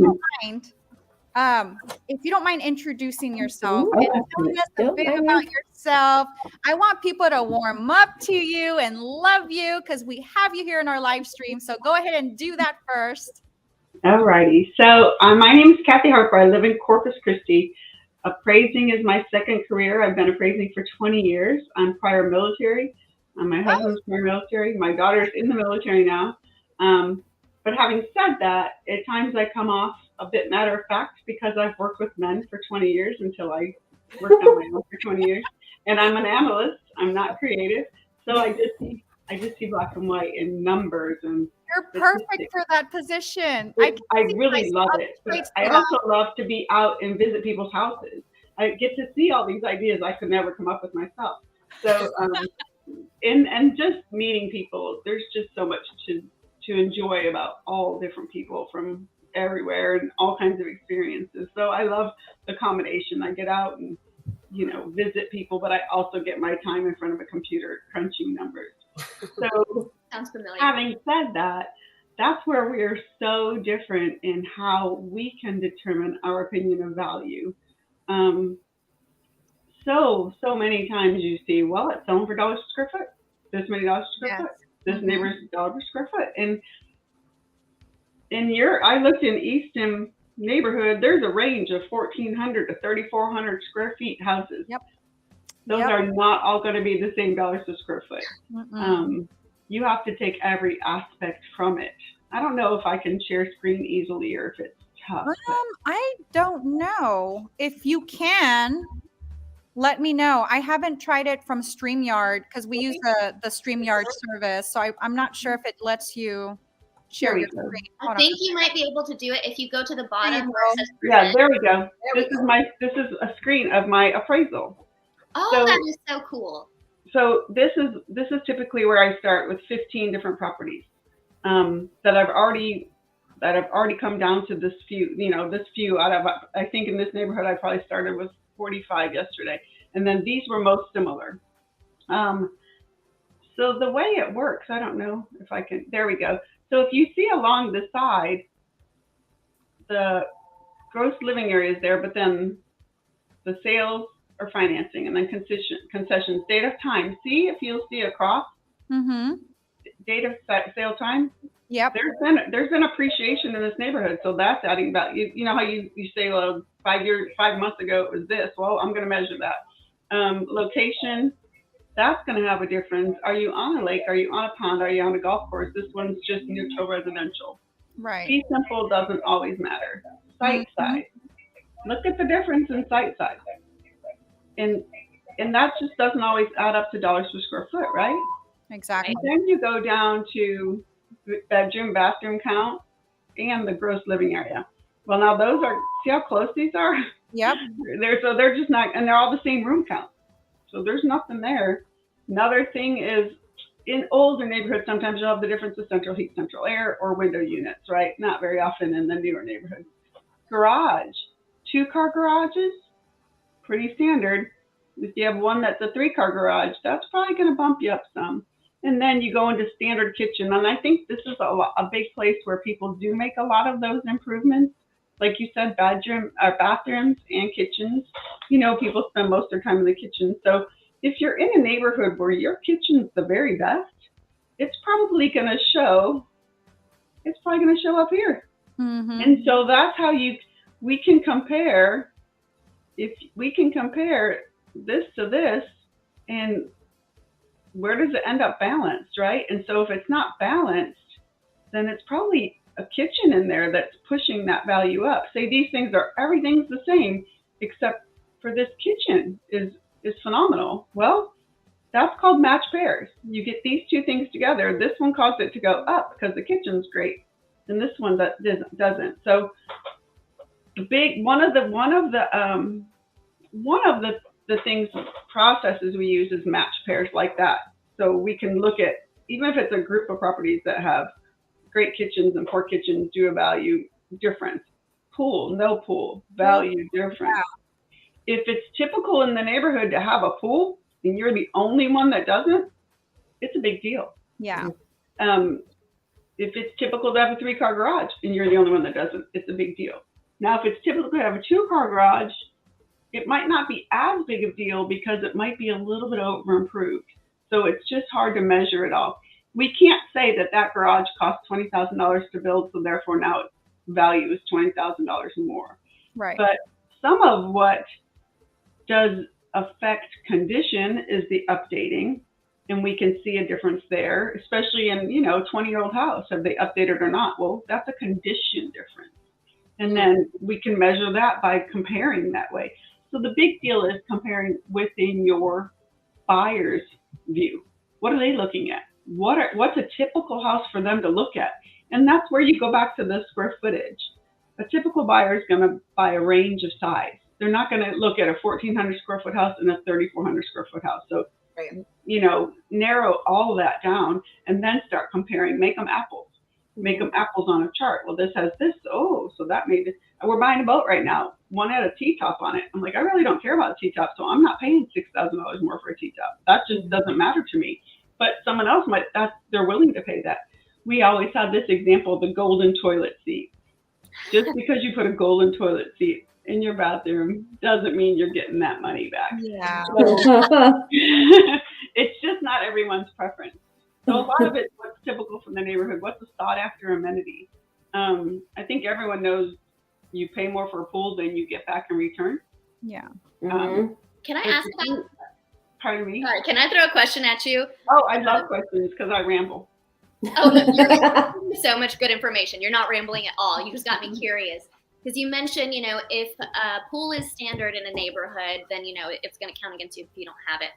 you don't mind introducing yourself and telling us a bit about yourself. I want people to warm up to you and love you because we have you here in our live stream. So go ahead and do that first.
All righty. So my name is Cathy Harper. I live in Corpus Christi. Appraising is my second career. I've been appraising for 20 years. I'm prior military. My husband's prior military. My daughter's in the military now. But having said that, at times I come off a bit matter of fact because I've worked with men for 20 years until I worked on my own for 20 years. And I'm an analyst. I'm not creative. So I just see black and white in numbers and
you're perfect for that position.
I really love it. But I also love to be out and visit people's houses. I get to see all these ideas I could never come up with myself. So, and just meeting people, there's just so much to to enjoy about all different people from everywhere and all kinds of experiences. So I love the combination. I get out and, visit people, but I also get my time in front of a computer crunching numbers. So
Sounds familiar.
having said that, that's where we are so different in how we can determine our opinion of value. So many times you see, well, it's selling for dollars per square foot. This many dollars per square foot. This neighbor's dollar per square foot. And I looked in Easton neighborhood. There's a range of 1,400 to 3,400 square feet houses.
Yep.
Those are not all going to be the same dollars per square foot. You have to take every aspect from it. I don't know if I can share screen easily or if it's tough.
I don't know. If you can, let me know. I haven't tried it from StreamYard because we use the StreamYard service. So I'm not sure if it lets you share your screen.
I think you might be able to do it if you go to the bottom.
Yeah, there we go. This is a screen of my appraisal.
Oh, that is so cool.
So this is typically where I start with 15 different properties that I've already come down to this few. This few out of, I think in this neighborhood I probably started with 45 yesterday, and then these were most similar. So the way it works, I don't know if I can. There we go. So if you see along the side, the gross living area is there, but then the sales or financing, and then concessions, date of time. See if you'll see across. Date of sale time.
Yep.
There's been appreciation in this neighborhood, so that's adding value. You know how you say, well, 5 months ago it was this. Well, I'm going to measure that. Location, that's going to have a difference. Are you on a lake? Are you on a pond? Are you on a golf course? This one's just neutral residential.
Right.
Fee simple doesn't always matter. Site size. Look at the difference in site size. And that just doesn't always add up to dollars per square foot, right?
Exactly.
And then you go down to bedroom, bathroom count, and the gross living area. Well, now those are, see how close these are?
Yep.
They're just not, and they're all the same room count. So there's nothing there. Another thing is, in older neighborhoods, sometimes you'll have the difference of central heat, central air, or window units, right? Not very often in the newer neighborhoods. Garage, 2-car garages, pretty standard. If you have one that's a 3-car garage, that's probably going to bump you up some. And then you go into standard kitchen. And I think this is a big place where people do make a lot of those improvements. Like you said, bathrooms and kitchens. People spend most of their time in the kitchen. So if you're in a neighborhood where your kitchen's the very best, it's probably going to show up here. And so that's how we can compare. If we can compare this to this, and where does it end up balanced, right? And so if it's not balanced, then it's probably a kitchen in there that's pushing that value up. Say these things everything's the same, except for this kitchen is phenomenal. Well, that's called match pairs. You get these two things together. This one caused it to go up because the kitchen's great, and this one that doesn't. So one of the things, processes we use is match pairs like that. So we can look at, even if it's a group of properties that have great kitchens and poor kitchens, do a value difference. Pool, no pool, value difference. Wow. If it's typical in the neighborhood to have a pool and you're the only one that doesn't, it's a big deal.
Yeah.
If it's typical to have a 3-car garage and you're the only one that doesn't, it's a big deal. Now, if it's typical to have a 2-car garage, it might not be as big of a deal because it might be a little bit over improved. So it's just hard to measure it all. We can't say that garage cost $20,000 to build, so therefore now its value is $20,000 more.
Right.
But some of what does affect condition is the updating, and we can see a difference there, especially in 20-year-old house. Have they updated or not? Well, that's a condition difference. And then we can measure that by comparing that way. So the big deal is comparing within your buyer's view. What are they looking at? What's a typical house for them to look at? And that's where you go back to the square footage. A typical buyer is going to buy a range of size. They're not going to look at a 1,400 square foot house and a 3,400 square foot house. So, narrow all of that down and then start comparing, make them apples. make them apples on a chart. Well, this has this. Oh, so that made it. We're buying a boat right now. One had a T-top on it. I'm like, I really don't care about T-top, so I'm not paying $6,000 more for a T-top. That just doesn't matter to me. But someone else might. They're willing to pay that. We always have this example, the golden toilet seat. Just because you put a golden toilet seat in your bathroom doesn't mean you're getting that money back.
Yeah.
So, it's just not everyone's preference. So a lot of it, what's typical from the neighborhood, what's a sought after amenity? I think everyone knows you pay more for a pool than you get back in return.
Yeah.
Mhm.
Can I ask that?
Pardon me?
Sorry, can I throw a question at you?
Oh, I love questions because I ramble.
Oh, no, you're giving me so much good information. You're not rambling at all. You just got me curious. Because you mentioned, if a pool is standard in a neighborhood, then, it's going to count against you if you don't have it.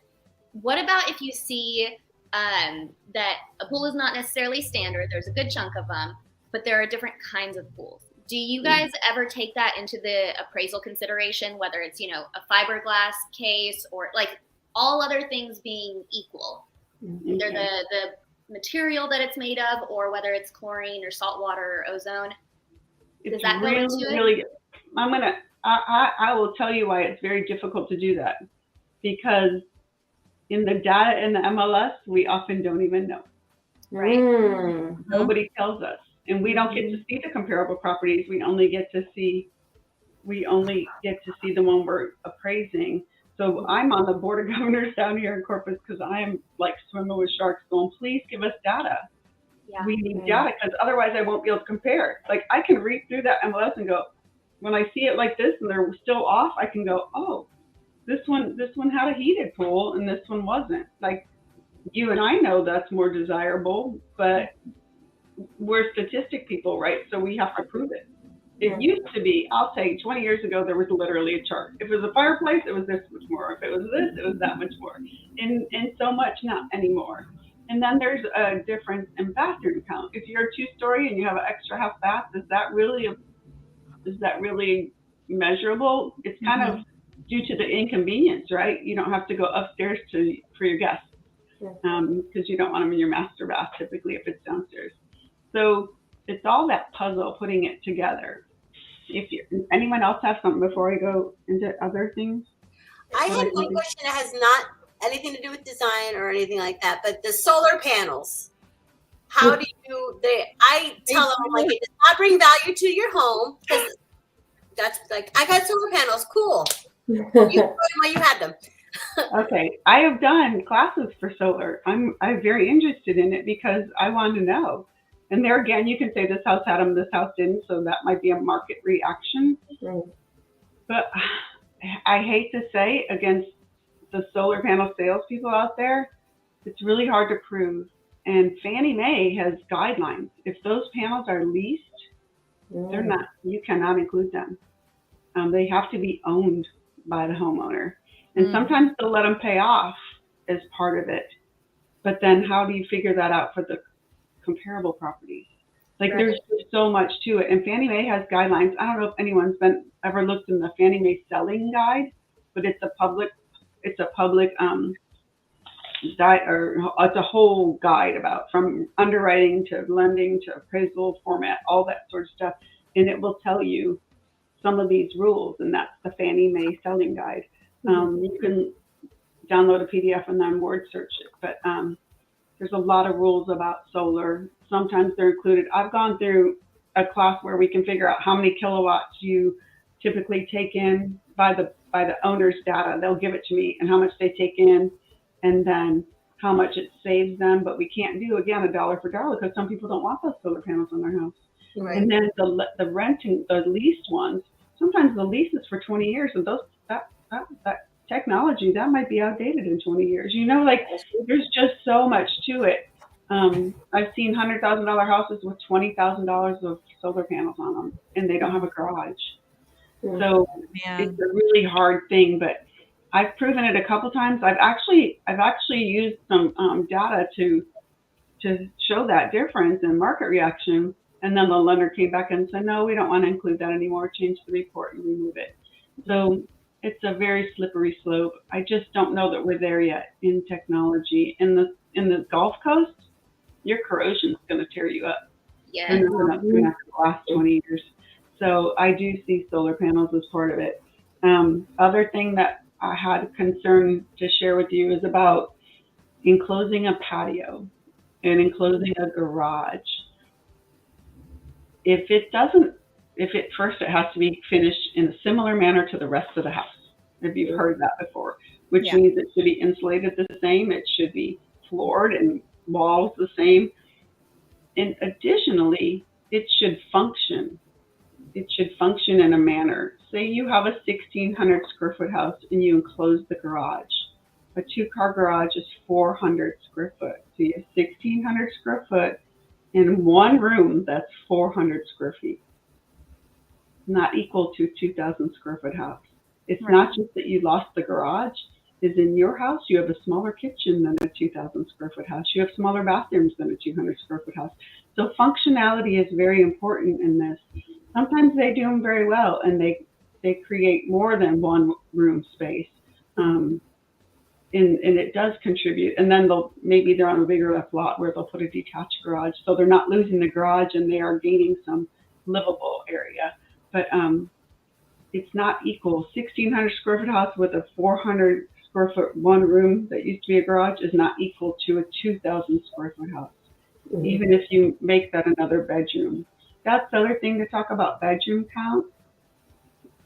What about if you see that a pool is not necessarily standard? There's a good chunk of them, but there are different kinds of pools. Do you guys ever take that into the appraisal consideration, whether it's, a fiberglass case or like all other things being equal? Either the material that it's made of or whether it's chlorine or salt water or ozone? Does that go into it?
Really, I will tell you why it's very difficult to do that. Because in the data in the MLS, we often don't even know.
Right.
Nobody tells us. And we don't get to see the comparable properties. We only get to see the one we're appraising. So I'm on the board of governors down here in Corpus because I am like swimming with sharks going, please give us data.
Yeah.
We need data because otherwise I won't be able to compare. Like I can read through that MLS and go, when I see it like this and they're still off, I can go, oh, this one had a heated pool and this one wasn't. Like you and I know that's more desirable, but we're statistic people, right? So we have to prove it. It used to be, I'll say 20 years ago, there was literally a chart. If it was a fireplace, it was this much more. If it was this, it was that much more. And so much not anymore. And then there's a difference in bathroom count. If you're a 2-story and you have an extra half bath, is that really measurable? It's kind of due to the inconvenience, right? You don't have to go upstairs for your guests because you don't want them in your master bath typically if it's downstairs. So it's all that puzzle, putting it together. Anyone else have something before I go into other things?
I had one question that has not anything to do with design or anything like that, but the solar panels. How do I tell them, like, it does not bring value to your home because that's like, I got solar panels, cool. You had them.
Okay, I have done classes for solar. I'm very interested in it because I want to know. And there again, you can say this house had them, this house didn't, so that might be a market reaction. But I hate to say against the solar panel salespeople out there, it's really hard to prove. And Fannie Mae has guidelines. If those panels are leased, they're not. You cannot include them. They have to be owned by the homeowner. And sometimes they'll let them pay off as part of it. But then how do you figure that out for the comparable properties? Like there's so much to it. And Fannie Mae has guidelines. I don't know if anyone's ever looked in the Fannie Mae selling guide, but it's a public it's a whole guide about from underwriting to lending to appraisal format, all that sort of stuff. And it will tell you some of these rules, and that's the Fannie Mae selling guide. You can download a PDF and then word search it, but there's a lot of rules about solar. Sometimes they're included. I've gone through a class where we can figure out how many kilowatts you typically take in by the owner's data. They'll give it to me and how much they take in and then how much it saves them. But we can't do, again, a dollar for dollar because some people don't want those solar panels on their house. Right. And then the renting, the leased ones, sometimes the lease is for 20 years and that technology, that might be outdated in 20 years. Like there's just so much to it. I've seen $100,000 houses with $20,000 of solar panels on them and they don't have a garage. So it's a really hard thing, but I've proven it a couple times. I've actually used some data to show that difference in market reaction. And then the lender came back and said, no, we don't want to include that anymore. Change the report and remove it. So it's a very slippery slope. I just don't know that we're there yet in technology. In the Gulf Coast, your corrosion is going to tear you up.
Yeah.
They're not going to last 20 years. So I do see solar panels as part of it. Other thing that I had concern to share with you is about enclosing a patio and enclosing a garage. If it first it has to be finished in a similar manner to the rest of the house. If you've heard that before, which means it should be insulated the same. It should be floored and walls the same. And additionally, it should function. It should function in a manner. Say you have a 1,600 square foot house and you enclose the garage. A 2-car garage is 400 square foot. So you have 1,600 square foot in one room, that's 400 square feet. Not equal to a 2,000 square foot house. It's not just that you lost the garage. Is in your house, you have a smaller kitchen than a 2,000 square foot house. You have smaller bathrooms than a 200 square foot house. So functionality is very important in this. Sometimes they do them very well, and they create more than one room space. And it does contribute. And then maybe they're on a bigger enough lot where they'll put a detached garage. So they're not losing the garage and they are gaining some livable area. But it's not equal. 1,600 square foot house with a 400 square foot one room that used to be a garage is not equal to a 2,000 square foot house, even if you make that another bedroom. That's the other thing to talk about bedroom count.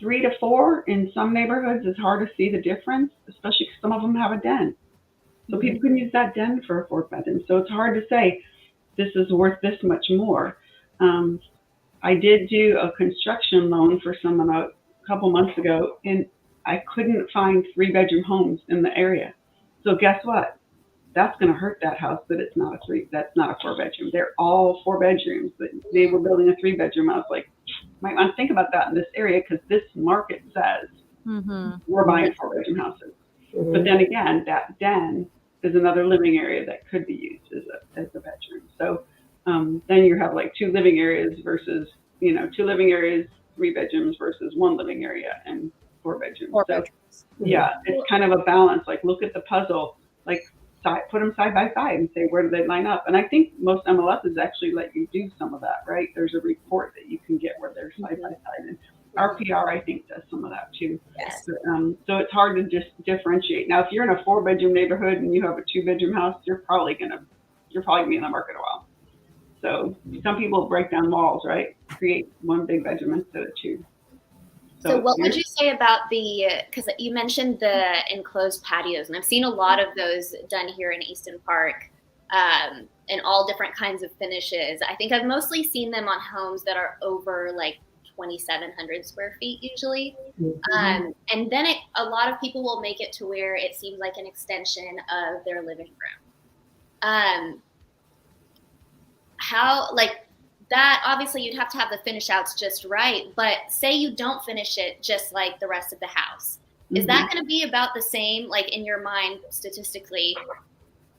3 to 4 in some neighborhoods is hard to see the difference, especially because some of them have a den. So people can use that den for a 4th bedroom. So it's hard to say this is worth this much more. I did do a construction loan for someone a couple months ago, and I couldn't find 3-bedroom homes in the area. So guess what? That's going to hurt that house that it's not that's not a 4-bedroom. They're all 4 bedrooms, but they were building a 3-bedroom. I was like, might want to think about that in this area because this market says we're buying 4-bedroom houses. But then again, that den is another living area that could be used as a bedroom. So then you have like 2 living areas versus, 2 living areas, 3 bedrooms versus 1 living area and 4 bedrooms. Yeah, it's kind of a balance. Like look at the puzzle, like put them side by side and say, where do they line up? And I think most MLSs actually let you do some of that, right? There's a report that you can get where they're side by side. And RPR, I think, does some of that too.
Yes.
But, so it's hard to just differentiate. Now, if you're in a 4-bedroom neighborhood and you have a 2-bedroom house, you're probably gonna be in the market a while. So some people break down walls, right? Create 1 big bedroom instead of 2.
So what would you say about because you mentioned the enclosed patios, and I've seen a lot of those done here in Easton Park, in all different kinds of finishes. I think I've mostly seen them on homes that are over like 2,700 square feet usually. And then a lot of people will make it to where it seems like an extension of their living room. How, like, that, obviously you'd have to have the finish outs just right, but say you don't finish it just like the rest of the house. Is that going to be about the same, like in your mind statistically,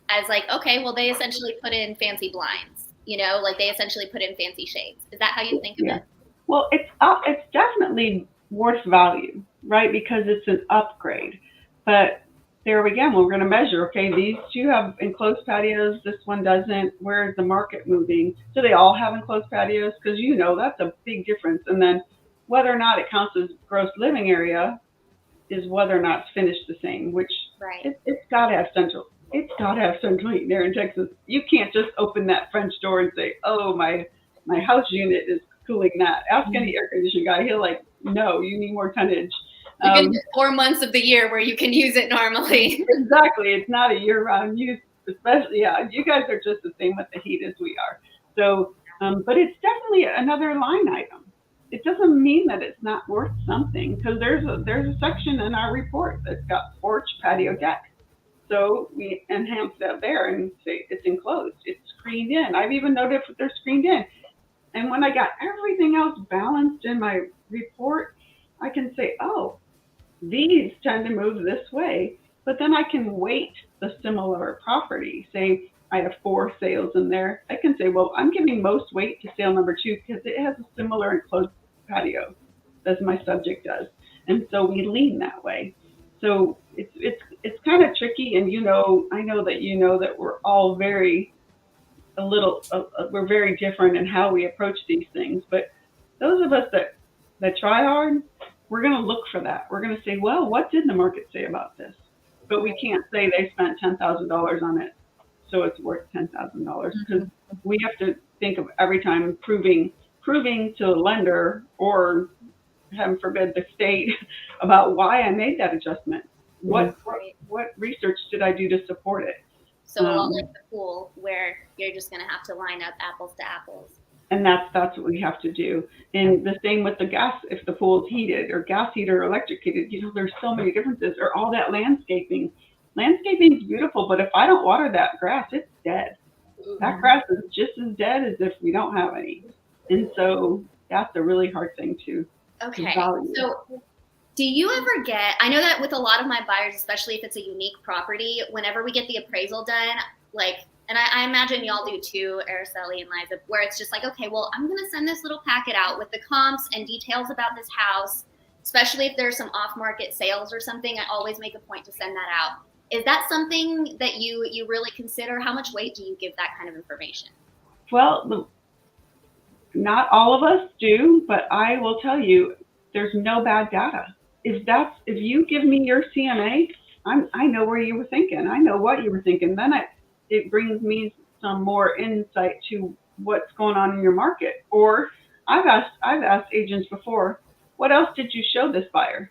as like, okay, well, they essentially put in fancy blinds, like they essentially put in fancy shades. Is that how you think of it?
Well, it's definitely worth value, right? Because it's an upgrade. But there again, we're going to measure, okay, these 2 have enclosed patios, this one doesn't. Where is the market moving? Do they all have enclosed patios? Because that's a big difference. And then whether or not it counts as gross living area is whether or not it's finished the same, which it's got to have central. It's got to have central heating there in Texas. You can't just open that French door and say, oh, my house unit is cooling that. Ask any air conditioning guy. He'll like, no, you need more tonnage.
You can get 4 months of the year where you can use it normally.
Exactly. It's not a year-round use, especially, you guys are just the same with the heat as we are. So, but it's definitely another line item. It doesn't mean that it's not worth something because there's a section in our report that's got porch, patio, deck. So we enhance that there and say it's enclosed. It's screened in. I've even noted if they're screened in. And when I got everything else balanced in my report, I can say, oh, these tend to move this way, but then I can weight the similar property. Say I have 4 sales in there. I can say, well, I'm giving most weight to sale number 2 because it has a similar enclosed patio as my subject does. And so we lean that way. So it's kind of tricky. And I know that that we're all very we're very different in how we approach these things. But those of us that try hard, we're going to look for that. We're going to say, well, what did the market say about this? But we can't say they spent $10,000 on it, so it's worth $10,000, because we have to think of every time proving to a lender, or heaven forbid the state, about why I made that adjustment. What research did I do to support it?
So a lot like the pool, where you're just going to have to line up apples to apples.
And that's what we have to do. And the same with the gas, if the pool is heated or gas heater or electric heated, there's so many differences. Or all that landscaping. Landscaping is beautiful, but if I don't water that grass, it's dead. That grass is just as dead as if we don't have any. And so that's a really hard thing to value.
So do you ever get, I know that with a lot of my buyers, especially if it's a unique property, whenever we get the appraisal done, and I imagine y'all do too, Araceli and Liza, where it's just like, okay, well, I'm going to send this little packet out with the comps and details about this house, especially if there's some off-market sales or something. I always make a point to send that out. Is that something that you really consider? How much weight do you give that kind of information?
Well, not all of us do, but I will tell you, there's no bad data. If you give me your CMA, I know where you were thinking. I know what you were thinking. Then it brings me some more insight to what's going on in your market. Or I've asked agents before, what else did you show this buyer?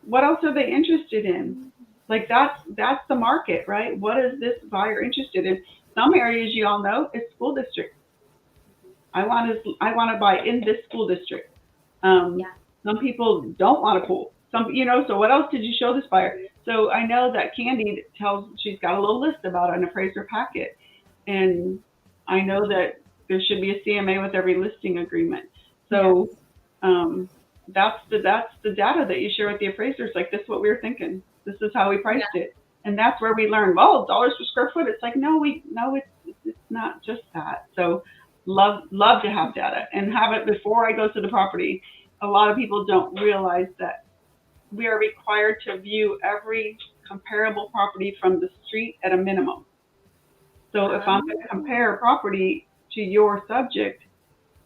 What else are they interested in? Like that's the market, right? What is this buyer interested in? Some areas you all know it's school district. I want to buy in this school district. Some people don't want a pool. So what else did you show this buyer? So I know that Candy she's got a little list about an appraiser packet. And I know that there should be a CMA with every listing agreement. So that's the data that you share with the appraisers. Like, this is what we were thinking. This is how we priced it. And that's where we learn, dollars per square foot. It's like, no, it's not just that. So love to have data and have it before I go to the property. A lot of people don't realize that we are required to view every comparable property from the street at a minimum. So if I'm going to compare a property to your subject,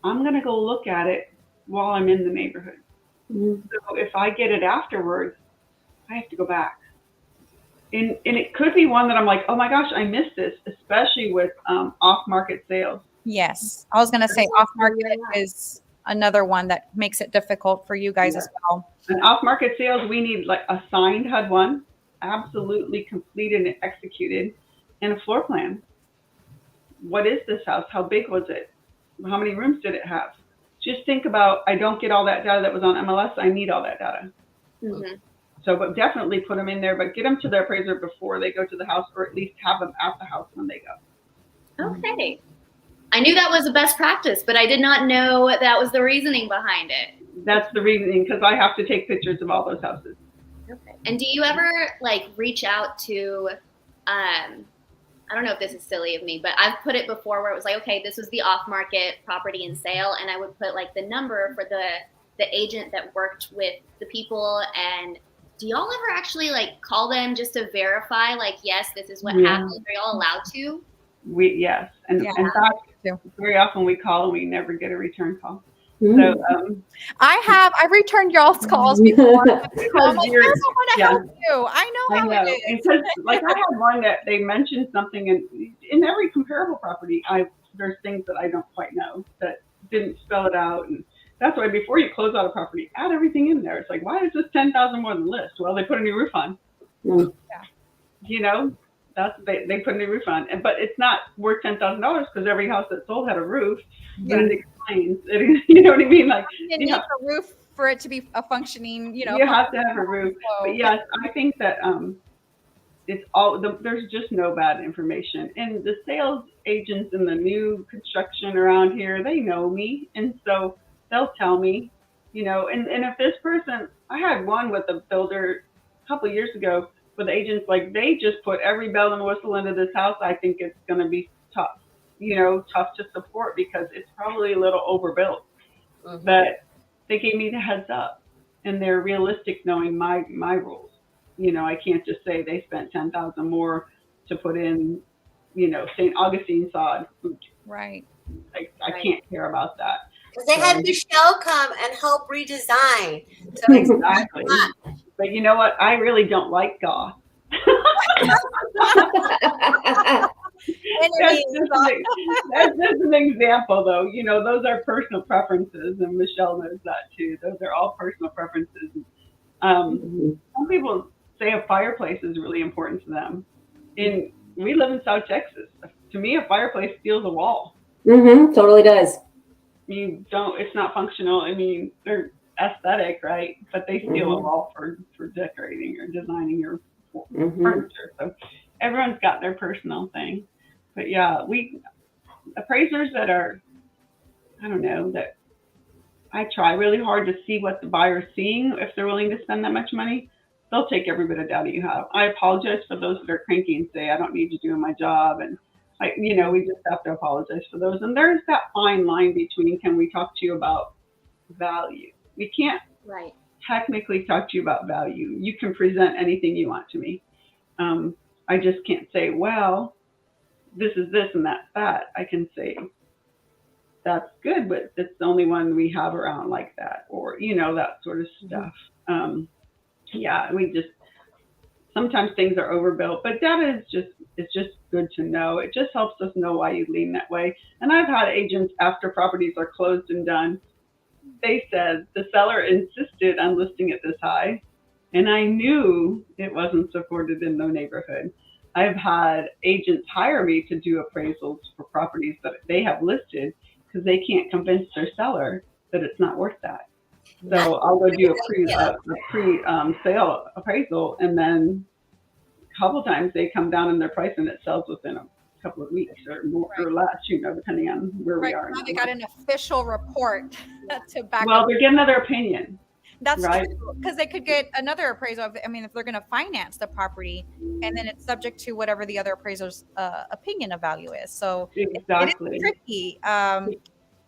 I'm going to go look at it while I'm in the neighborhood. Mm-hmm. So if I get it afterwards, I have to go back. And it could be one that I'm like, oh my gosh, I missed this, especially with off-market sales.
Yes. I was going to say off-market is another one that makes it difficult for you guys as well.
And off-market sales, we need like a signed HUD-1, absolutely completed and executed, and a floor plan. What is this house? How big was it? How many rooms did it have? Just think about, I don't get all that data that was on MLS. I need all that data. Mm-hmm. So, but definitely put them in there, but get them to their appraiser before they go to the house, or at least have them at the house when they go.
Okay. I knew that was a best practice, but I did not know that was the reasoning behind it.
That's the reasoning, because I have to take pictures of all those houses.
Okay. And do you ever reach out to, I don't know if this is silly of me, but I've put it before where it was like, okay, this was the off-market property and sale, and I would put the number for the agent that worked with the people. And do y'all ever actually call them just to verify, yes, this is what happened? Are y'all allowed to?
Yes. And in fact, very often we call and we never get a return call. So
I've returned y'all's calls before. I'm like, I want to help you. I know how it is.
Because I had one that they mentioned something, and in every comparable property, there's things that I don't quite know that didn't spell it out. And that's why before you close out a property, add everything in there. It's like, why is this $10,000 more than the list? Well, they put a new roof on. They put a new roof on, but it's not worth $10,000 because every house that sold had a roof. But it explains. You know what I mean?
You need a roof for it to be a functioning. You
have to have a roof. But yes, I think that it's there's just no bad information. And the sales agents in the new construction around here, they know me, and so they'll tell me. And if this person, I had one with a builder a couple of years ago. With agents, they just put every bell and whistle into this house. I think it's going to be tough, tough to support because it's probably a little overbuilt. Mm-hmm. But they gave me the heads up, and they're realistic knowing my rules. I can't just say they spent $10,000 more to put in, St. Augustine sod.
Right.
I can't care about that.
Because they had Michelle come and help redesign. So
Exactly. But you know what? I really don't like goth. That's just an example, though. You know, those are personal preferences, and Michelle knows that too. Those are all personal preferences. Some people say a fireplace is really important to them. We live in South Texas. To me, a fireplace steals a wall.
Totally does.
It's not functional. I mean, they're aesthetic, right? But they steal a wall for decorating or designing your furniture. So everyone's got their personal thing. But yeah, appraisers that are, I don't know, that I try really hard to see what the buyer's seeing. If they're willing to spend that much money, they'll take every bit of data you have. I apologize for those that are cranky and say, I don't need you doing my job. And we just have to apologize for those. And there's that fine line between, can we talk to you about value? We can't technically talk to you about value. You can present anything you want to me. I just can't say, well, this is this and that's that. I can say, that's good, but it's the only one we have around like that, or, that sort of stuff. Sometimes things are overbuilt, but data is just good to know. It just helps us know why you lean that way. And I've had agents, after properties are closed and done, they said the seller insisted on listing it this high, and I knew it wasn't supported in the neighborhood. I've had agents hire me to do appraisals for properties that they have listed because they can't convince their seller that it's not worth that. So I'll go do a pre-sale appraisal, and then a couple times they come down in their price and it sells within a couple of weeks or more or less, depending on where we are.
Now they got an official report to back up.
Well, they're getting another opinion.
That's right. Because they could get another appraisal. If they're going to finance the property, and then it's subject to whatever the other appraiser's opinion of value is. So
exactly.
It is tricky,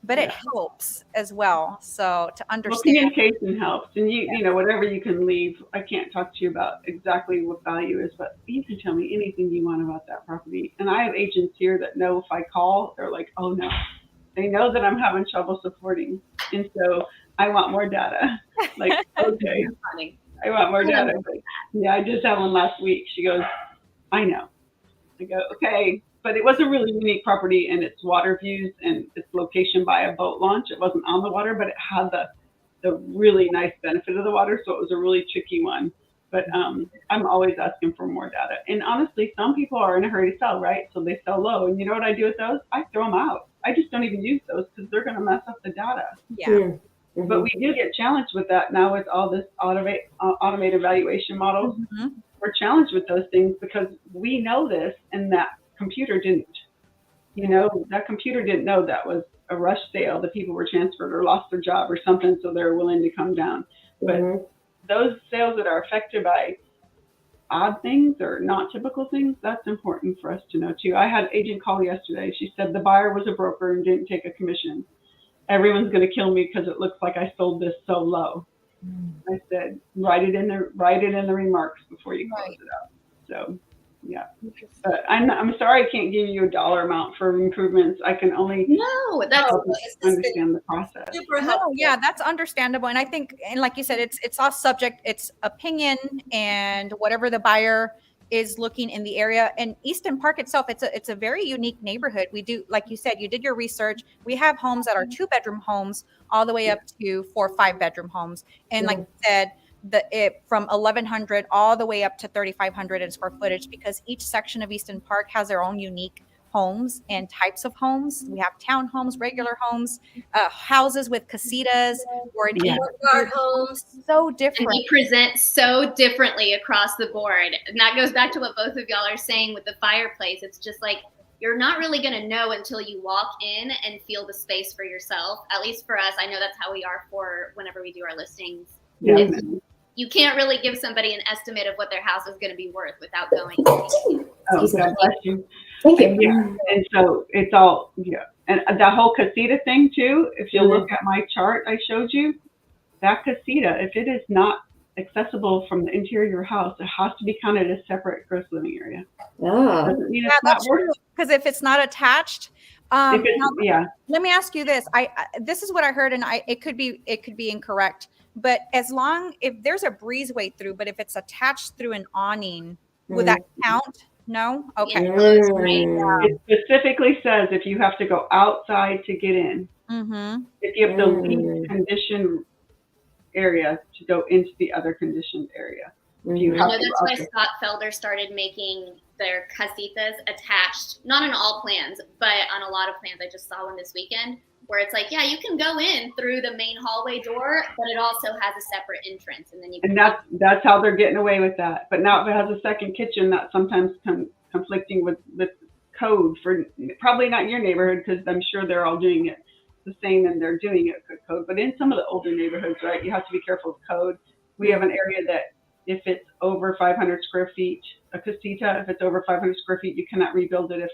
but it helps as well. So to understand.
Well, communication helps, and whatever you can leave. I can't talk to you about exactly what value is, but you can tell me anything you want about that property. And I have agents here that know if I call, they're like, oh no. They know that I'm having trouble supporting, and so I want more data. Like, okay, I want more data. But, yeah, I just had one last week. She goes, I know. I go, okay, but it was a really unique property, and it's water views and its location by a boat launch. It wasn't on the water, but it had the really nice benefit of the water, so it was a really tricky one. But I'm always asking for more data. And honestly, some people are in a hurry to sell, right? So they sell low. And you know what I do with those? I throw them out. I just don't even use those because they're going to mess up the data.
Yeah.
But we do get challenged with that now with all this automated valuation models. We're challenged with those things because we know this, and that computer didn't. That computer didn't know that was a rush sale. The people were transferred or lost their job or something, so they're willing to come down. But those sales that are affected by odd things or not typical things, that's important for us to know too. I had an agent call yesterday. She said the buyer was a broker and didn't take a commission. Everyone's going to kill me because it looks like I sold this so low. I said, write it in the remarks before you close it up. So, yeah. But I'm sorry I can't give you a dollar amount for improvements. I can only understand the process.
Yeah, that's understandable. And I think, and like you said, it's all subject, it's opinion and whatever the buyer is looking in the area. And Easton Park itself, it's a very unique neighborhood. We do, like you said, you did your research. We have homes that are 2-bedroom homes all the way up to 4 or 5-bedroom homes. And like you said, from 1,100 all the way up to 3,500 in square footage, because each section of Easton Park has their own unique homes and types of homes. We have townhomes, regular homes, houses with casitas, or
yard homes.
So different. And we present so differently across the board. And that goes back to what both of y'all are saying with the fireplace. It's just like, you're not really going to know until you walk in and feel the space for yourself. At least for us, I know that's how we are for whenever we do our listings.
Yeah.
You can't really give somebody an estimate of what their house is going to be worth without going.
Oh, God bless you.
Thank you.
Yeah. And so it's all, and that whole casita thing too, if you look at my chart I showed you, that casita, if it is not accessible from the interior of your house, it has to be counted as separate gross living area.
Ah.
Doesn't mean it's not worth it.
Because if it's not attached,
If it's,
Now,
yeah,
let me ask you this. This is what I heard, and it could be incorrect. But if there's a breezeway through, but if it's attached through an awning, would that count? No? Okay.
it specifically says if you have to go outside to get in, if you have the least conditioned area to go into the other conditioned area. You
I
have
know
to
that's
go
why
outside.
Scott Felder started making their casitas attached, not on all plans, but on a lot of plans. I just saw one this weekend where it's like, yeah, you can go in through the main hallway door, but it also has a separate entrance, and then you can.
And that's how they're getting away with that. But now if it has a second kitchen, that's sometimes conflicting with code for probably not your neighborhood, because I'm sure they're all doing it the same and they're doing it good code. But in some of the older neighborhoods, right, you have to be careful of code. We have an area that if it's over 500 square feet, a casita, if it's over 500 square feet, you cannot rebuild it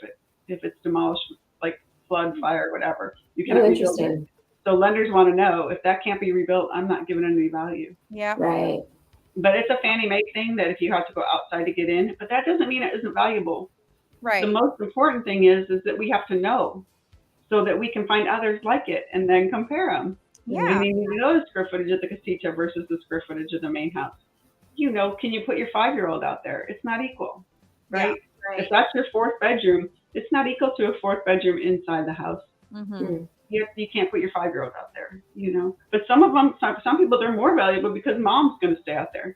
if it's demolished, like flood, fire, whatever. You cannot rebuild it. So lenders want to know if that can't be rebuilt, I'm not giving it any value.
Yeah.
Right.
But it's a Fannie Mae thing that if you have to go outside to get in, but that doesn't mean it isn't valuable.
Right.
The most important thing is that we have to know so that we can find others like it and then compare them.
Yeah.
We need to know the square footage of the casita versus the square footage of the main house. You know, can you put your 5-year-old out there? It's not equal, right?
Yeah,
right.
If that's your fourth bedroom, it's not equal to a fourth bedroom inside the house. You can't put your 5-year-old out there, you know. But some of them, some people, they're more valuable because mom's going to stay out there,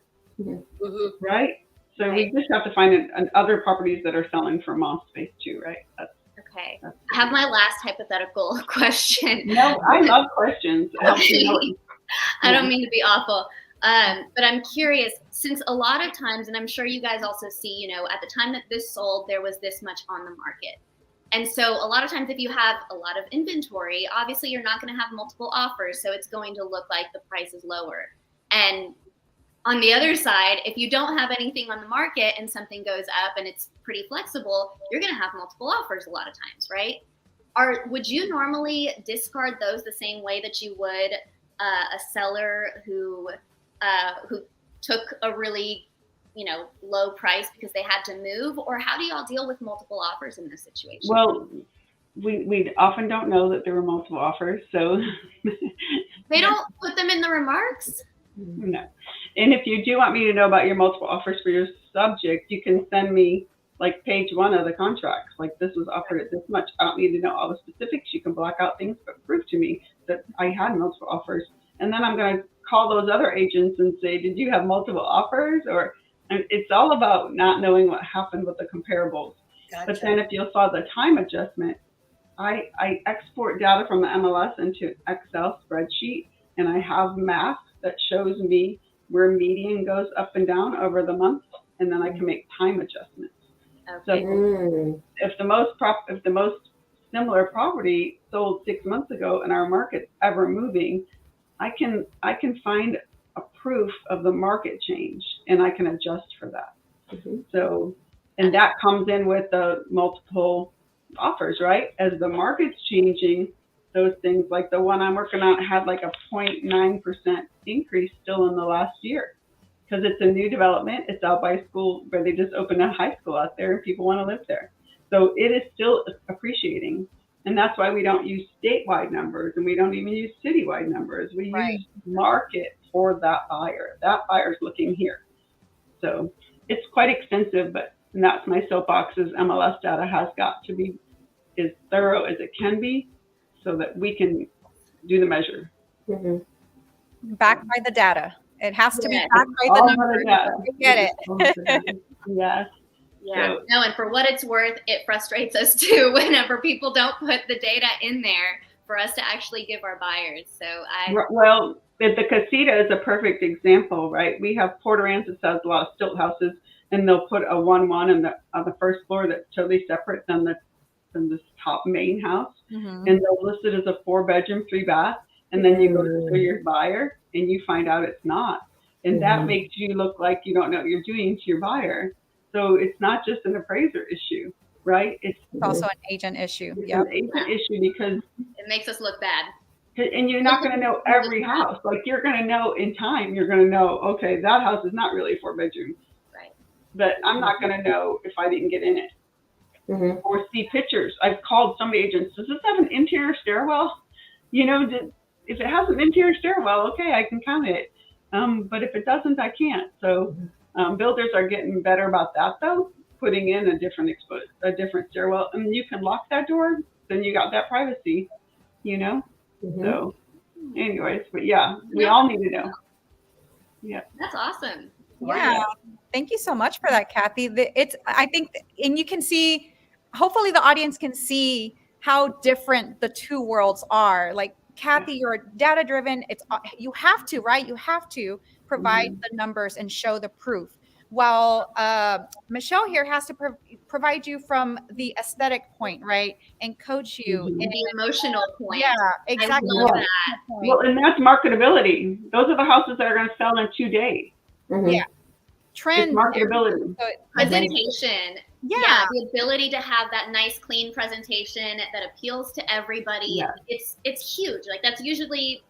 right? So we just have to find other properties that are selling for mom space too, right?
Okay. I have my last hypothetical question.
No, I love questions.
I don't mean to be awful. But I'm curious, since a lot of times, and I'm sure you guys also see, you know, at the time that this sold, there was this much on the market. And so a lot of times if you have a lot of inventory, obviously you're not going to have multiple offers. So it's going to look like the price is lower. And on the other side, if you don't have anything on the market and something goes up and it's pretty flexible, you're going to have multiple offers a lot of times, right? Would you normally discard those the same way that you would a seller who took a really, you know, low price because they had to move? Or how do y'all deal with multiple offers in this situation?
Well, we often don't know that there were multiple offers, so
they don't put them in the remarks?
No. And if you do want me to know about your multiple offers for your subject, you can send me like page 1 of the contracts. Like, this was offered at this much. I don't need to know all the specifics. You can black out things, but prove to me that I had multiple offers. And then I'm going to call those other agents and say, did you have multiple offers? And it's all about not knowing what happened with the comparables. Gotcha. But then if you saw the time adjustment, I export data from the MLS into Excel spreadsheet, and I have math that shows me where median goes up and down over the month, and then I can make time adjustments. Okay. So if the most similar property sold 6 months ago and our market's ever moving, I can find a proof of the market change, and I can adjust for that. So, and that comes in with the multiple offers, right? As the market's changing, those things, like the one I'm working on, had like a 0.9% increase still in the last year, because it's a new development. It's out by a school where they just opened a high school out there and people want to live there. So it is still appreciating. And that's why we don't use statewide numbers, and we don't even use citywide numbers. We use market for that buyer. That buyer's looking here. So it's quite expensive, but that's my soapbox, is MLS data has got to be as thorough as it can be, so that we can do the measure.
Backed by the data. It has to be backed by
all
the numbers. Get it.
Yes.
Yeah. So, no, and for what it's worth, it frustrates us too whenever people don't put the data in there for us to actually give our buyers. So
well, the casita is a perfect example, right? We have Port Aransas has a lot of stilt houses, and they'll put a 1-1 on the first floor that's totally separate than this top main house, and they'll list it as a 4-bedroom, 3-bath, and then you go to your buyer and you find out it's not, and that makes you look like you don't know what you're doing to your buyer. So it's not just an appraiser issue, right? It's
also an agent issue.
It's an agent issue, because
it makes us look bad.
And you're not going to know every house. Like, you're going to know in time. You're going to know, okay, that house is not really a 4-bedroom.
Right.
But I'm not going to know if I didn't get in it.
Mhm.
or see pictures. I've called some agents, does this have an interior stairwell? You know, if it has an interior stairwell, okay, I can count it. But if it doesn't, I can't. So builders are getting better about that, though, putting in a different stairwell. And you can lock that door, then you got that privacy, you know?
Mhm.
So anyways, but yeah, we all need to know. Yeah.
That's awesome.
Yeah. Thank you so much for that, Cathy. I think, and you can see, hopefully the audience can see how different the two worlds are. Like Cathy, you're data driven. You have to, right? You have to provide the numbers and show the proof. While Michelle here has to provide you from the aesthetic point, right? And coach you.
Mhm.
in
The emotional point.
Yeah, exactly.
I love
Yeah.
that.
Well, and that's marketability. Those are the houses that are going to sell in 2 days.
Mhm.
Yeah. Trends.
It's marketability.
So
Presentation.
yeah.
The ability to have that nice, clean presentation that appeals to everybody.
Yeah.
It's huge. Like that's usually,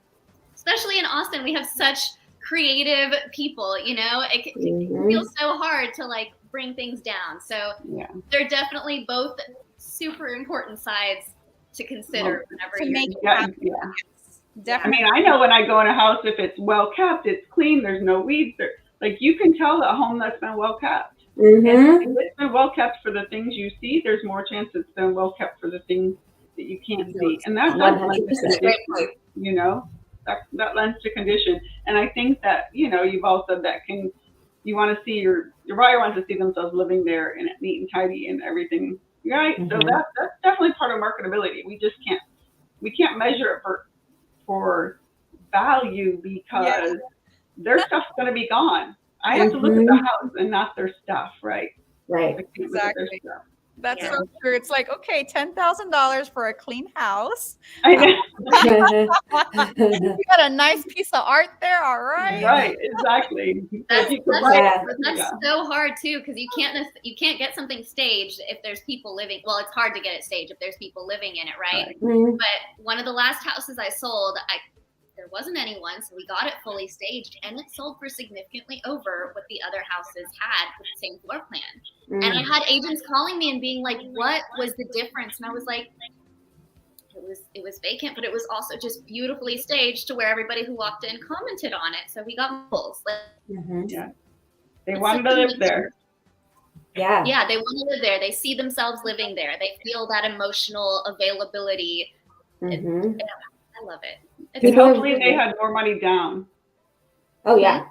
especially in Austin, we have such creative people. You know, it feels so hard to like bring things down. So
Yeah.
they're definitely both super important sides to consider whenever
to
you're
make it
Yeah,
happen.
yeah. I
Definitely.
mean, I know when I go in a house, if it's well kept, it's clean, there's no weeds. Like you can tell a home that's been well kept.
Mhm.
If it's been well kept for the things you see, there's more chance it's been well kept for the things that you can't see. And that lends to
100%.
condition, you know, that lends to condition. And I think that, you know, you've all said that you want to see your buyer wants to see themselves living there and neat and tidy and everything. Right. So that's definitely part of marketability. We just can't measure it for value because their stuff's going to be gone. I have to look at the house and not their stuff, right?
Right.
I can't look at their
Exactly.
stuff.
That's so true. It's like, okay, $10,000 for a clean house.
I know.
You got a nice piece of art there, all right?
Right, exactly.
That's
Yeah.
so hard too, because you can't get something staged if there's people living. Well, it's hard to get it staged if there's people living in it, right?
Mhm.
But one of the last houses I sold, there wasn't anyone, so we got it fully staged, and it sold for significantly over what the other houses had with the same floor plan. And I had agents calling me and being like, "What was the difference?" And I was like, "It was vacant, but it was also just beautifully staged to where everybody who walked in commented on it. So we got multiples."
Yeah. They wanted to live there.
Yeah.
Yeah, they want to live there. They see themselves living there. They feel that emotional availability.
Mhm.
I love it.
And hopefully they had more money down.
Oh yeah.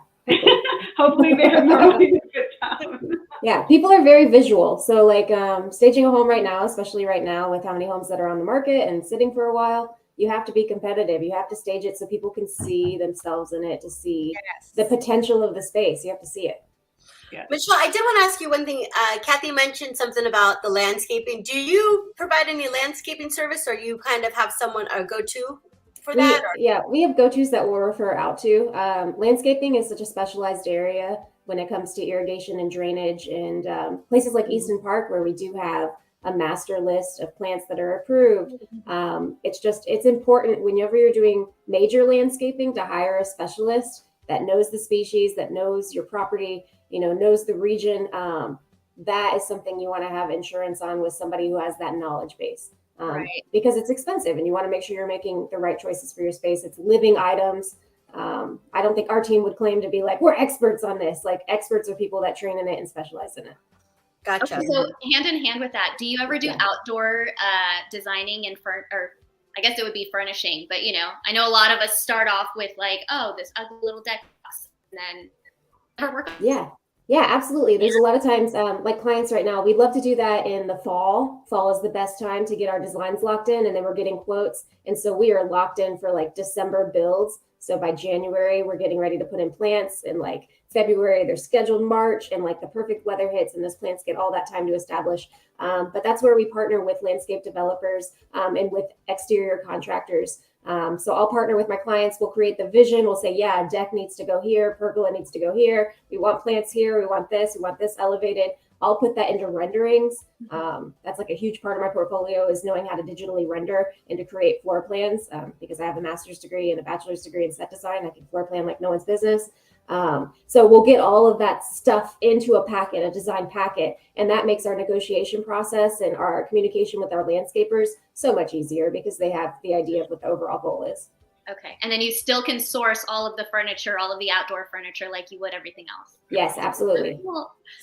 Hopefully they had more money to get down.
Yeah, people are very visual. So like staging a home right now, especially right now with how many homes that are on the market and sitting for a while, you have to be competitive. You have to stage it so people can see themselves in it, to see the potential of the space. You have to see it.
Yes.
Michelle, I did want to ask you one thing. Cathy mentioned something about the landscaping. Do you provide any landscaping service, or you kind of have someone go-to for that?
We have go-tos that we'll refer out to. Landscaping is such a specialized area when it comes to irrigation and drainage, and places like Easton Park, where we do have a master list of plants that are approved. It's important whenever you're doing major landscaping to hire a specialist that knows the species, that knows your property, knows the region. That is something you want to have insurance on with somebody who has that knowledge base. Because it's expensive and you want to make sure you're making the right choices for your space. It's living items. I don't think our team would claim to be like, we're experts on this. Like, experts are people that train in it and specialize in it.
Gotcha.
Okay, so hand in hand with that, do you ever do outdoor designing and or I guess it would be furnishing, but I know a lot of us start off with like, oh, this ugly little deck house, and then never work.
Yeah, absolutely. There's a lot of times, like clients right now, we'd love to do that in the fall. Fall is the best time to get our designs locked in, and then we're getting quotes. And so we are locked in for like December builds. So by January, we're getting ready to put in plants, and like February, they're scheduled March, and like the perfect weather hits and those plants get all that time to establish. But that's where we partner with landscape developers and with exterior contractors. So I'll partner with my clients. We'll create the vision. We'll say, yeah, deck needs to go here. Pergola needs to go here. We want plants here. We want this elevated. I'll put that into renderings. That's like a huge part of my portfolio, is knowing how to digitally render and to create floor plans, because I have a master's degree and a bachelor's degree in set design. I can floor plan like no one's business. So we'll get all of that stuff into a packet, a design packet, and that makes our negotiation process and our communication with our landscapers so much easier because they have the idea of what the overall goal is.
Okay. And then you still can source all of the furniture, all of the outdoor furniture like you would everything else.
Yes, absolutely.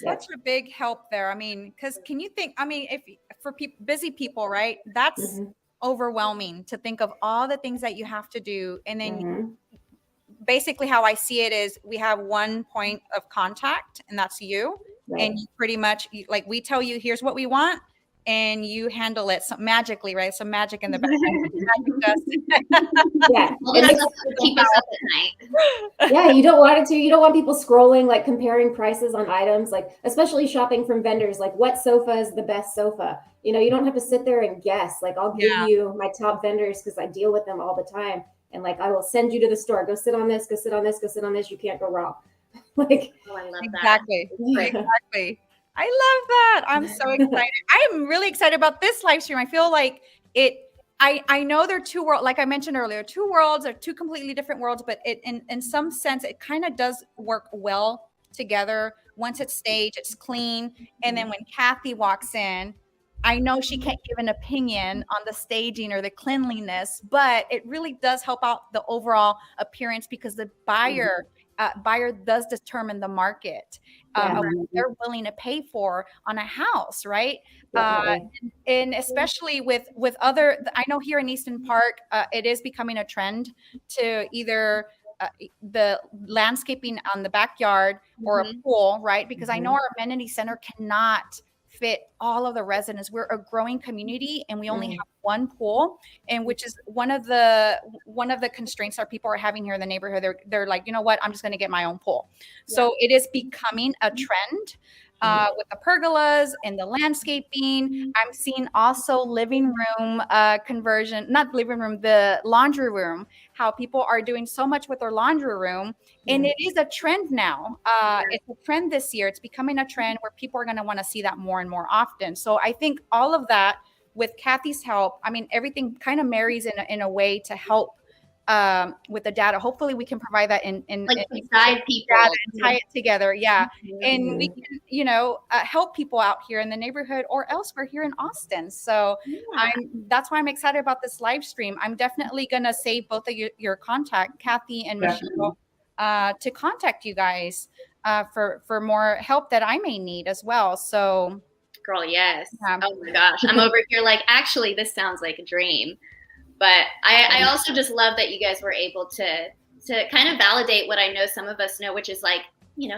Such a big help there. I mean, because can you think, I mean, if for busy people, right, that's overwhelming to think of all the things that you have to do. And then basically how I see it is we have one point of contact, and that's you. Right. And you pretty much, like, we tell you, here's what we want, and you handle it magically, right? Some magic in the background.
Yeah.
Keep us up at night.
Yeah, you don't want it to. You don't want people scrolling, like comparing prices on items, like especially shopping from vendors, like what sofa is the best sofa. You know, you don't have to sit there and guess. Like, I'll give you my top vendors because I deal with them all the time. And like, I will send you to the store. Go sit on this, go sit on this, go sit on this. You can't go wrong. Like,
oh, I love
exactly.
that.
Exactly. I love that. I'm so excited. I'm really excited about this live stream. I feel like I know they're two worlds, like I mentioned earlier, two worlds are two completely different worlds, but it in some sense, it kind of does work well together. Once it's staged, it's clean. And then when Cathy walks in, I know she can't give an opinion on the staging or the cleanliness, but it really does help out the overall appearance because the buyer does determine the market of what they're willing to pay for on a house, right? And especially with other, I know here in Easton Park, it is becoming a trend to either the landscaping on the backyard or a pool, right? Because I know our amenity center cannot fit all of the residents. We're a growing community and we only have one pool, and which is one of the constraints our people are having here in the neighborhood. They're like, you know what, I'm just going to get my own pool. So it is becoming a trend with the pergolas and the landscaping. I'm seeing also living room conversion, not living room, the laundry room, how people are doing so much with their laundry room. And it is a trend now. It's a trend this year. It's becoming a trend where people are going to want to see that more and more often. So I think all of that with Cathy's help, I mean, everything kind of marries in a way to help with the data. Hopefully we can provide that in
guide people
data and tie it together. Yeah. And we can, help people out here in the neighborhood or elsewhere here in Austin. So that's why I'm excited about this live stream. I'm definitely going to save both of your contact, Cathy and Michelle, to contact you guys for more help that I may need as well. So
girl, yes. Oh my gosh. I'm over here like, actually, this sounds like a dream. But I also just love that you guys were able to kind of validate what I know some of us know, which is like,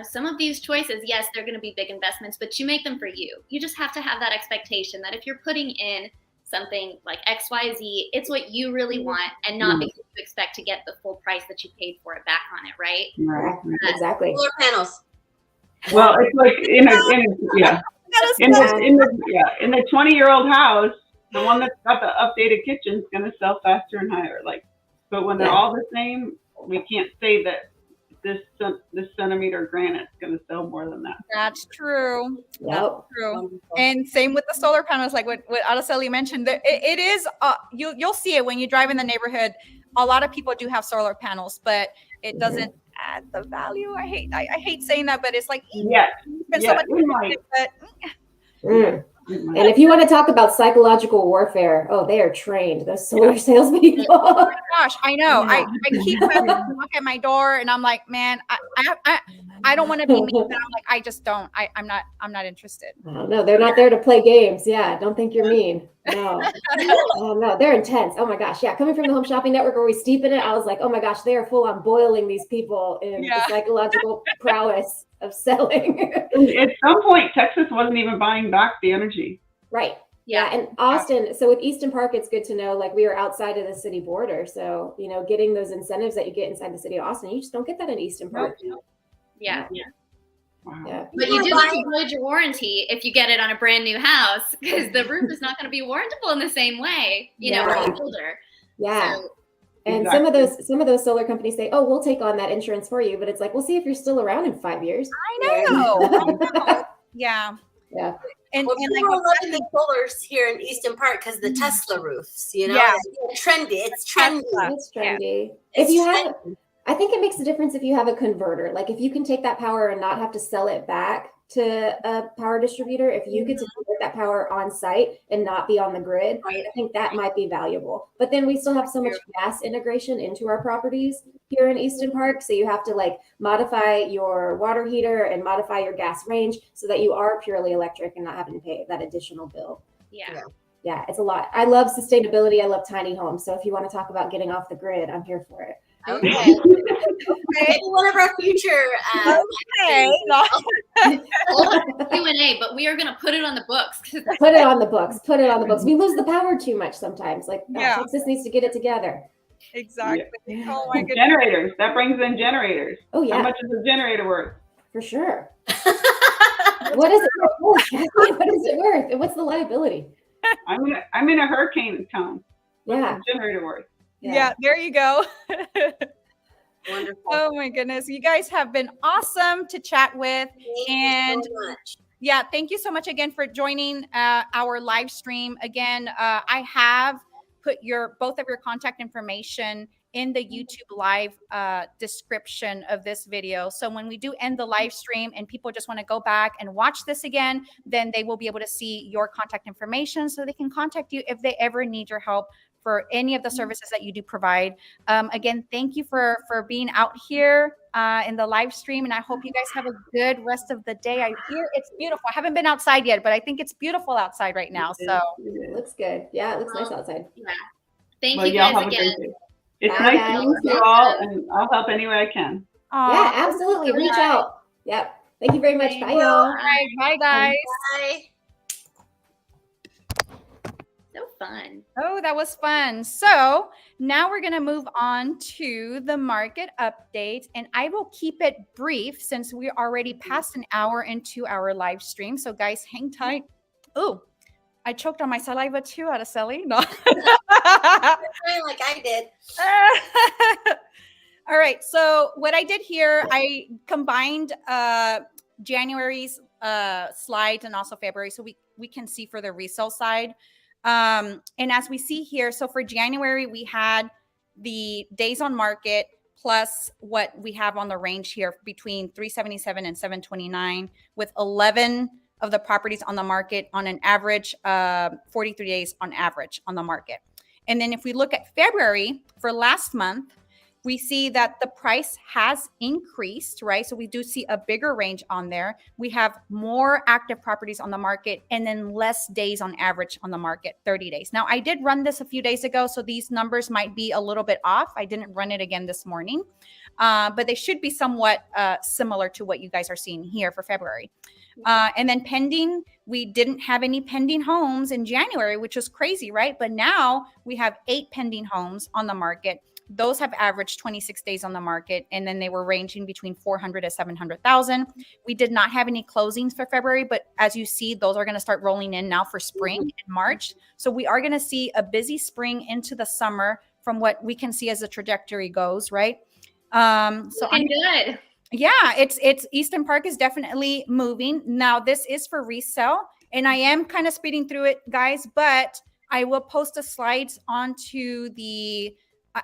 some of these choices, yes, they're going to be big investments, but you make them for you. You just have to have that expectation that if you're putting in something like XYZ, it's what you really want and not because you expect to get the full price that you paid for it back on it, right?
Right. Exactly.
Solar panels.
Well, it's like in the 20-year-old house, the one that's got the updated kitchen is going to sell faster and higher. Like, but when they're all the same, we can't say that this centimeter granite is going to sell more than that.
That's true.
Yep.
That's true. And same with the solar panels, like what Araceli mentioned. It is you'll see it when you drive in the neighborhood. A lot of people do have solar panels, but it doesn't add the value. I hate saying that, but it's like so much money, but
and if you want to talk about psychological warfare, they are trained. Those solar salespeople.
Oh my gosh, I know. I keep having to look at my door, and I'm like, man, I don't want to be mean, but I'm like, I just don't. I'm not interested.
No, they're not there to play games. Yeah, don't think you're mean. No, no, they're intense. Oh my gosh, yeah. Coming from the Home Shopping Network, where we steep in it, I was like, oh my gosh, they are full on boiling these people in the psychological prowess of selling.
At some point, Texas wasn't even buying back the energy.
Right. Yeah. And Austin, so with Easton Park, it's good to know, like, we are outside of the city border. So, getting those incentives that you get inside the city of Austin, you just don't get that in Easton Park.
Yeah.
Wow.
Yeah.
But you do have to avoid your warranty if you get it on a brand new house, because the roof is not going to be warrantable in the same way, when it's older.
Yeah.
So,
and some of those solar companies say, "Oh, we'll take on that insurance for you," but it's like, we'll see if you're still around in 5 years.
I know. Yeah.
Yeah.
And people are loving the solars here in Easton Park because the Tesla roofs,
Yeah.
it's trendy. It's trendy.
It's trendy.
It's
If I think it makes a difference if you have a converter. Like if you can take that power and not have to sell it back to a power distributor, if you get to convert that power on site and not be on the grid,
Right.
I think that might be valuable. But then we still have so much gas integration into our properties here in Easton Park. So you have to like modify your water heater and modify your gas range so that you are purely electric and not having to pay that additional bill.
Yeah.
Yeah, it's a lot. I love sustainability. I love tiny homes. So if you want to talk about getting off the grid, I'm here for it.
Okay. Maybe one of our future.
Okay.
Q&A, but we are going to put it on the books.
Put it on the books. Put it on the books. We lose the power too much sometimes. Like,
Yeah.
Texas needs to get it together.
Exactly.
Yeah.
Oh my goodness.
Generators. That brings in generators.
Oh,
How
yeah,
much is a generator worth?
for sure. What is it worth? Kathy? What is it worth? And what's the liability?
I'm in a hurricane zone.
Yeah.
What's a generator worth?
Yeah, there you go.
Wonderful.
Oh my goodness. You guys have been awesome to chat with.
Thank
And
you so much.
yeah, thank you so much again for joining our live stream. Again, I have put both of your contact information in the YouTube live description of this video. So when we do end the live stream and people just want to go back and watch this again, then they will be able to see your contact information so they can contact you if they ever need your help for any of the services that you do provide. Again, thank you for being out here in the live stream, and I hope you guys have a good rest of the day. I hear it's beautiful. I haven't been outside yet, but I think it's beautiful outside right now. So
It looks good. Yeah, it looks nice outside.
Yeah. Thank
Well,
you
y'all
guys
have a
again.
great day. It's
Bye,
nice to meet
guys.
you all, and I'll help any way I can.
Yeah, absolutely. Reach out. Yep. Thank you very much. Bye, y'all.
All right, bye guys.
Bye.
So fun.
Oh, that was fun. So now we're going to move on to the market update, and I will keep it brief since we're already past an hour into our live stream. So guys, hang tight. Oh, I choked on my saliva too, Araceli. No.
Like I did.
All right. So what I did here, I combined January's slides and also February, so we can see for the resale side. And as we see here, so for January, we had the days on market plus what we have on the range here between 377 and 729, with 11 of the properties on the market on an average 43 days on average on the market. And then if we look at February for last month, we see that the price has increased, right? So we do see a bigger range on there. We have more active properties on the market and then less days on average on the market, 30 days. Now, I did run this a few days ago, so these numbers might be a little bit off. I didn't run it again this morning, but they should be somewhat similar to what you guys are seeing here for February. And then pending, we didn't have any pending homes in January, which was crazy, right? But now we have 8 pending homes on the market. Those have averaged 26 days on the market, and then they were ranging between 400 to 700,000. We did not have any closings for February, but as you see, those are going to start rolling in now for spring in March. So we are going to see a busy spring into the summer from what we can see as the trajectory goes, right? So
Looking good.
Yeah, it's Easton Park is definitely moving. Now, this is for resale, and I am kind of speeding through it, guys, but I will post the slides onto the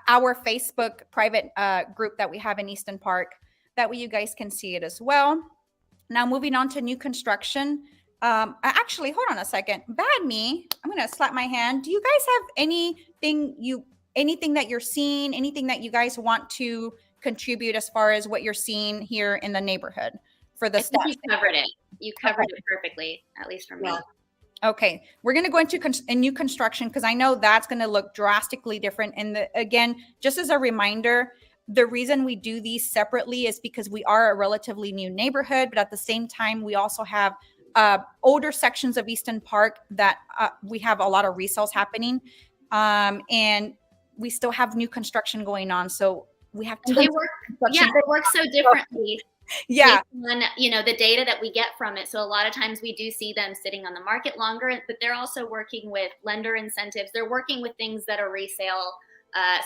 our Facebook private group that we have in Easton Park. That way you guys can see it as well. Now, moving on to new construction. Actually, hold on a second. Bad me. I'm going to slap my hand. Do you guys have anything that you're seeing, anything that you guys want to contribute as far as what you're seeing here in the neighborhood for the
I think
stats?
you covered it. You covered it perfectly, at least for me.
Yeah.
Okay, we're going to go into new construction because I know that's going to look drastically different. And again, just as a reminder, the reason we do these separately is because we are a relatively new neighborhood, but at the same time, we also have older sections of Easton Park that we have a lot of resales happening, and we still have new construction going on. So we have tons
They
of
work,
construction.
they work so differently.
Yeah.
On, the data that we get from it. So a lot of times we do see them sitting on the market longer, but they're also working with lender incentives. They're working with things that a resale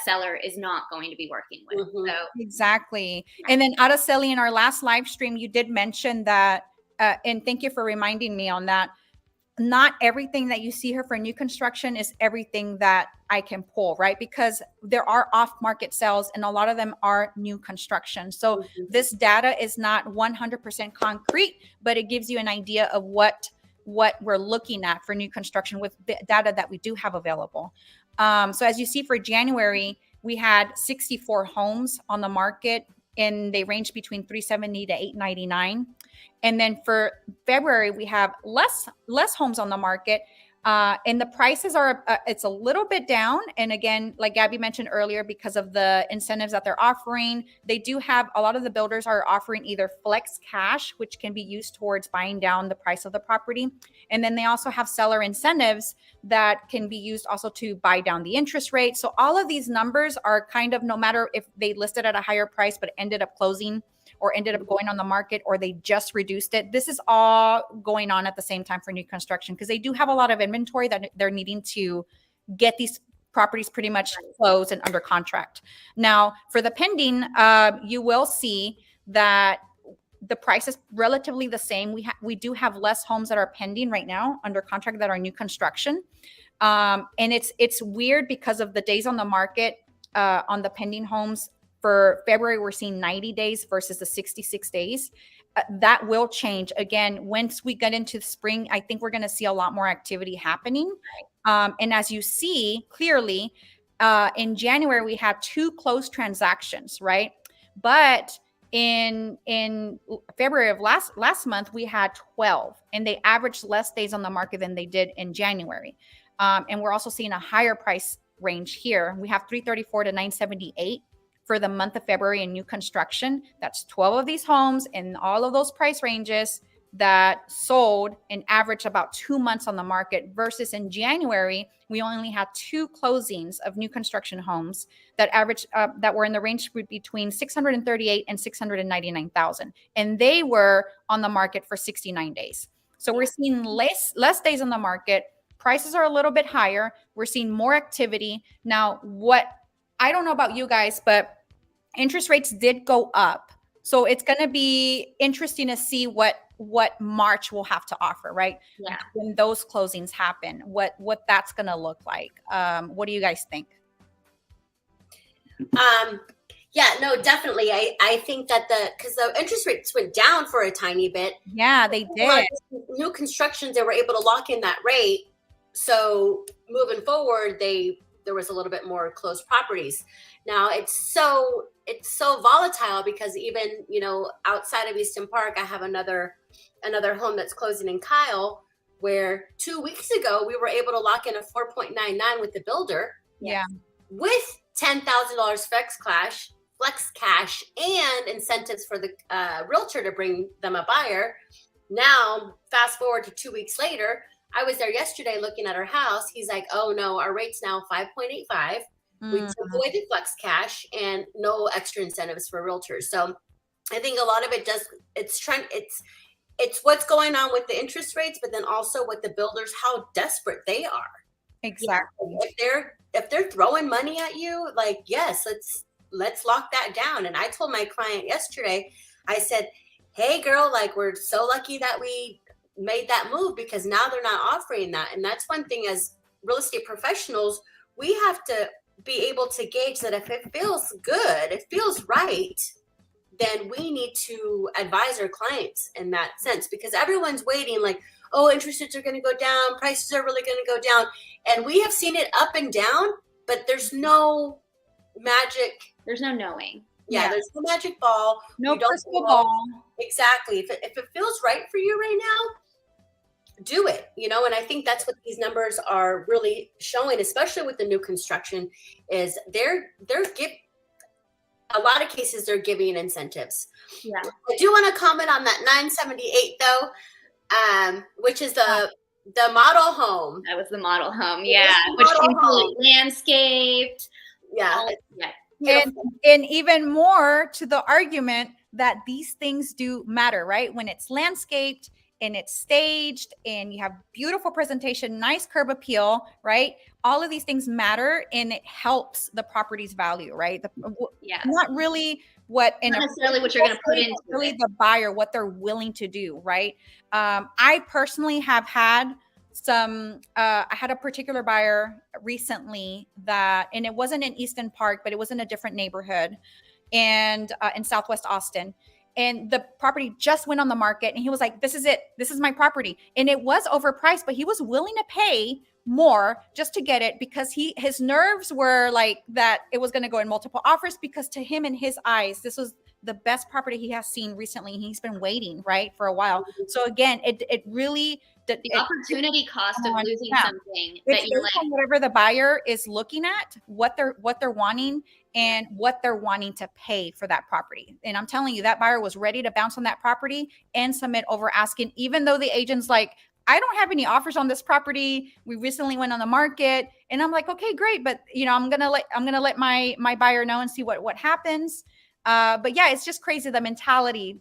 seller is not going to be working with.
Mhm.
So
Exactly. And then Araceli, in our last live stream, you did mention that, and thank you for reminding me on that. not everything that you see here for new construction is everything that I can pull, right? Because there are off-market sales and a lot of them are new construction. So this data is not 100% concrete, but it gives you an idea of what we're looking at for new construction with the data that we do have available. So as you see for January, we had 64 homes on the market and they range between 370 to 899. And then for February, we have less homes on the market. And the prices are, it's a little bit down. And again, like Gabby mentioned earlier, because of the incentives that they're offering, they do have, a lot of the builders are offering either flex cash, which can be used towards buying down the price of the property. And then they also have seller incentives that can be used also to buy down the interest rate. So all of these numbers are kind of, no matter if they listed at a higher price, but ended up closing or ended up going on the market, or they just reduced it. This is all going on at the same time for new construction because they do have a lot of inventory that they're needing to get these properties pretty much closed and under contract. Now, for the pending, you will see that the price is relatively the same. We do have less homes that are pending right now under contract that are new construction. And it's weird because of the days on the market on the pending homes. For February, we're seeing 90 days versus the 66 days. That will change. Again, once we get into spring, I think we're going to see a lot more activity happening. And as you see clearly, in January, we had 2 closed transactions, right? But in February of last month, we had 12, and they averaged less days on the market than they did in January. And we're also seeing a higher price range here. We have 334 to 978. For the month of February in new construction. That's 12 of these homes in all of those price ranges that sold and averaged about 2 months on the market, versus in January, we only had 2 closings of new construction homes that averaged that were in the range between 638 and 699,000. And they were on the market for 69 days. So we're seeing less days on the market. Prices are a little bit higher. We're seeing more activity. Now, I don't know about you guys, but interest rates did go up. So it's going to be interesting to see what March will have to offer, right?
Yeah.
When those closings happen, what that's going to look like. What do you guys think?
Yeah, no, definitely. I think that because the interest rates went down for a tiny bit.
Yeah, they did.
New constructions, they were able to lock in that rate. So moving forward, there was a little bit more closed properties. Now it's so volatile because even, outside of Easton Park, I have another home that's closing in Kyle, where 2 weeks ago we were able to lock in a 4.99 with the builder.
Yeah.
With $10,000 flex cash and incentives for the realtor to bring them a buyer. Now, fast forward to 2 weeks later, I was there yesterday looking at our house. He's like, oh no, our rate's now 5.85. We took away the flex cash and no extra incentives for realtors. So I think a lot of it it's what's going on with the interest rates, but then also with the builders, how desperate they are.
Exactly.
If they're throwing money at you, like, yes, let's lock that down. And I told my client yesterday, I said, hey girl, like, we're so lucky that we made that move because now they're not offering that. And that's one thing as real estate professionals, we have to be able to gauge that if it feels good, it feels right, then we need to advise our clients in that sense, because everyone's waiting like, oh, interest rates are going to go down, prices are really going to go down. And we have seen it up and down, but there's no magic.
There's no knowing.
Yeah, there's no magic ball.
No crystal ball.
Exactly. If it feels right for you right now, do it, and I think that's what these numbers are really showing, especially with the new construction, is they're giving a lot of cases, they're giving incentives. Yeah. I do want to comment on that 978 though, which is the model home.
That was the model home. Yeah. Which includes landscaped.
Yeah.
And even more to the argument that these things do matter, right? When it's landscaped and it's staged and you have beautiful presentation, nice curb appeal, right? All of these things matter and it helps the property's value, right? Not really not
necessarily what you're going to put into
really the buyer, what they're willing to do, right? I personally have had I had a particular buyer recently and it wasn't in Easton Park, but it was in a different neighborhood and in Southwest Austin. And the property just went on the market and he was like, this is it. This is my property. And it was overpriced, but he was willing to pay more just to get it because his nerves were like that it was going to go in multiple offers, because to him, in his eyes, this was the best property he has seen recently. He's been waiting, right, for a while. So again, it really,
the opportunity cost of losing something
that you're like, whatever the buyer is looking at, what they're wanting and what they're wanting to pay for that property. And I'm telling you, that buyer was ready to bounce on that property and submit over asking, even though the agent's like, I don't have any offers on this property. We recently went on the market. And I'm like, okay, great. But I'm going to let my buyer know and see what happens. But yeah, it's just crazy, the mentality,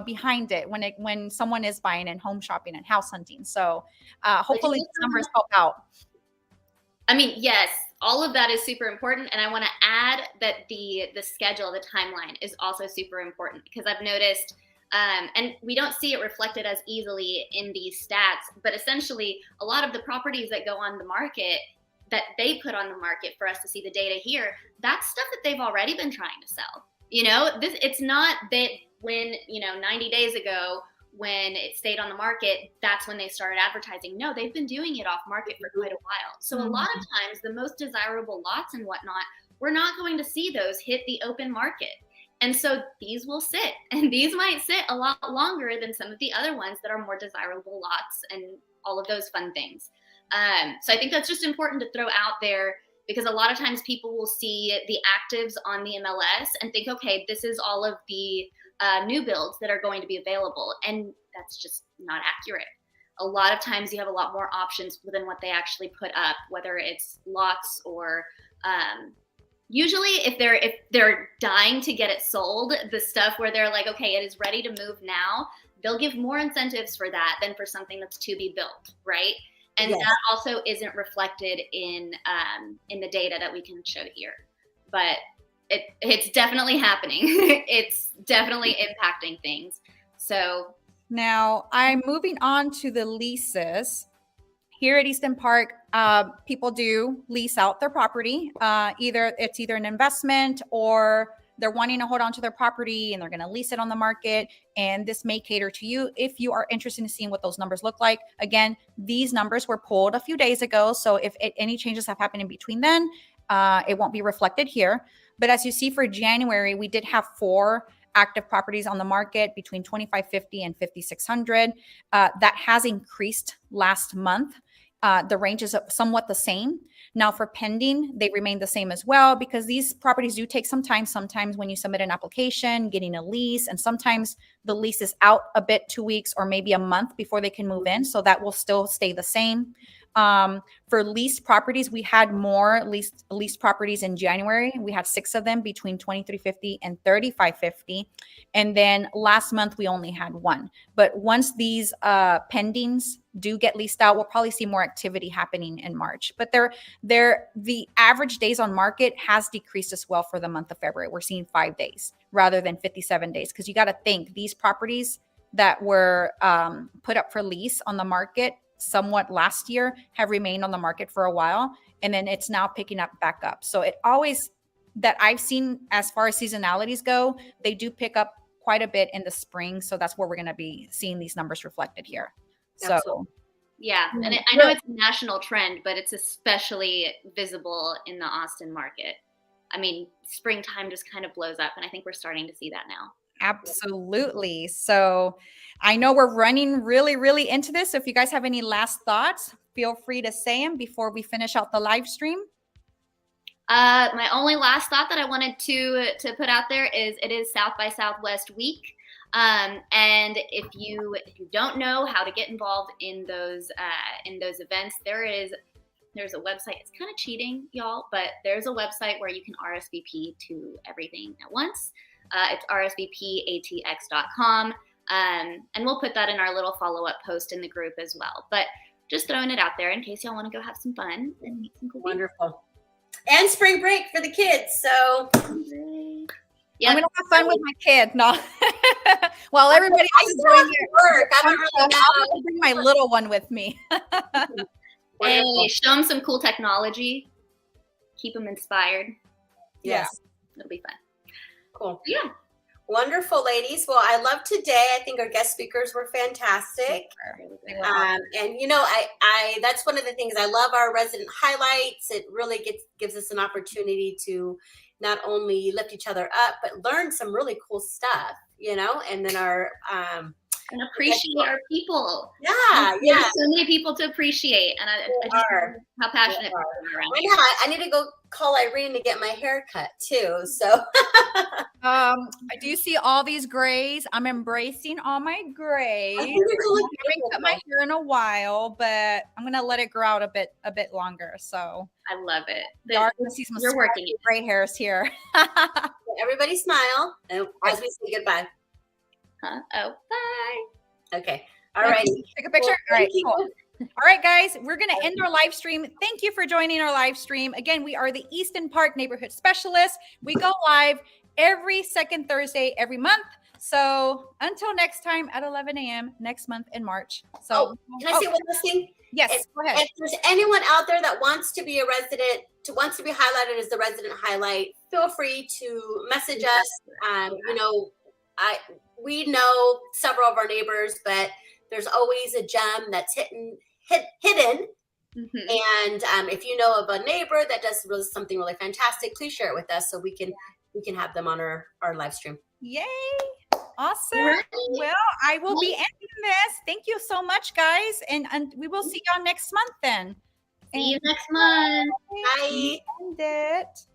behind it when someone is buying and home shopping and house hunting. So hopefully these numbers help out.
I mean, yes, all of that is super important. And I want to add that the schedule, the timeline is also super important, because I've noticed, and we don't see it reflected as easily in these stats, but essentially a lot of the properties that go on the market, that they put on the market for us to see the data here, that's stuff that they've already been trying to sell. It's not that when, 90 days ago, when it stayed on the market, that's when they started advertising. No, they've been doing it off market for quite a while. So a lot of times the most desirable lots and whatnot, we're not going to see those hit the open market. And so these will sit, and these might sit a lot longer than some of the other ones that are more desirable lots and all of those fun things. So I think that's just important to throw out there, because a lot of times people will see the actives on the MLS and think, okay, this is all of the new builds that are going to be available. And that's just not accurate. A lot of times you have a lot more options than what they actually put up, whether it's lots or usually if they're dying to get it sold, the stuff where they're like, okay, it is ready to move now, they'll give more incentives for that than for something that's to be built, right? And yes, that also isn't reflected in the data that we can show here. But it's definitely happening. It's definitely impacting things. So
now I'm moving on to the leases. Here at Easton Park, people do lease out their property. Either an investment, or they're wanting to hold on to their property and they're going to lease it on the market. And this may cater to you if you are interested in seeing what those numbers look like. Again, these numbers were pulled a few days ago. So if any changes have happened in between then, it won't be reflected here. But as you see, for January, we did have 4 active properties on the market between 2,550 and 5,600. That has increased last month. The range is somewhat the same. Now for pending, they remain the same as well, because these properties do take some time. Sometimes when you submit an application, getting a lease, and sometimes the lease is out a bit, 2 weeks or maybe a month before they can move in. So that will still stay the same. For leased properties, we had more leased properties in January. We had 6 of them between 2,350 and 3,550. And then last month, we only had 1. But once these pendings do get leased out, we'll probably see more activity happening in March. But the average days on market has decreased as well for the month of February. We're seeing 5 days rather than 57 days. Because you got to think, these properties that were put up for lease on the market somewhat last year have remained on the market for a while, and then it's now picking up back up. So it always, that I've seen as far as seasonalities go, they do pick up quite a bit in the spring. So that's where we're going to be seeing these numbers reflected here.
Absolutely. So yeah, and I know it's a national trend, but it's especially visible in the Austin market. I mean, springtime just kind of blows up, and I think we're starting to see that now.
Absolutely. So I know we're running really, really into this. So if you guys have any last thoughts, feel free to say them before we finish out the live stream.
My only last thought that I wanted to put out there is it is South by Southwest week. And if you don't know how to get involved in those events, there's a website. It's kind of cheating, y'all, but there's a website where you can RSVP to everything at once. It's rsvpatx.com. And we'll put that in our little follow-up post in the group as well. But just throwing it out there in case y'all want to go have some fun and meet some cool
Wonderful. And spring break for the kids. So
Yep.
I'm gonna have fun with my kid. No, while everybody
I
else is
still
doing
have to work. I don't really know.
I'll bring my little one with me.
Hey, show them some cool technology. Keep them inspired.
Yes.
It'll be fun.
Cool.
Yeah.
Wonderful, ladies. Well, I love today. I think our guest speakers were fantastic. And you know, I that's one of the things I love our resident highlights. It really gives us an opportunity to not only lift each other up, but learn some really cool stuff, you know, and then our
and appreciate our people.
Yeah.
There's so many people to appreciate, and I just love how passionate people are around.
I need to go call Irene to get my hair cut too. So
do you see all these grays? I'm embracing all my grays. I haven't cut my hair in a while, but I'm gonna let it grow out a bit longer. So
I love it.
You're working gray hairs here.
Everybody smile as we say goodbye.
Oh, bye.
Okay. All right.
Take a picture. All right. Cool. All right, guys, we're going to end our live stream. Thank you for joining our live stream. Again, we are the Easton Park Neighborhood Specialists. We go live every second Thursday every month. So until next time at 11 a.m. next month in March. So
can I say one last thing?
Yes, go ahead.
If there's anyone out there that wants to be a resident, wants to be highlighted as the resident highlight, feel free to message us. You know, we know several of our neighbors, but there's always a gem that's hidden. Mm-hmm. And if you know of a neighbor that does something really fantastic, please share it with us so we can have them on our live stream.
Yay! Awesome. Right. Well, I will be ending this. Thank you so much, guys, and we will see y'all next month then.
See you next month.
Bye.
End it.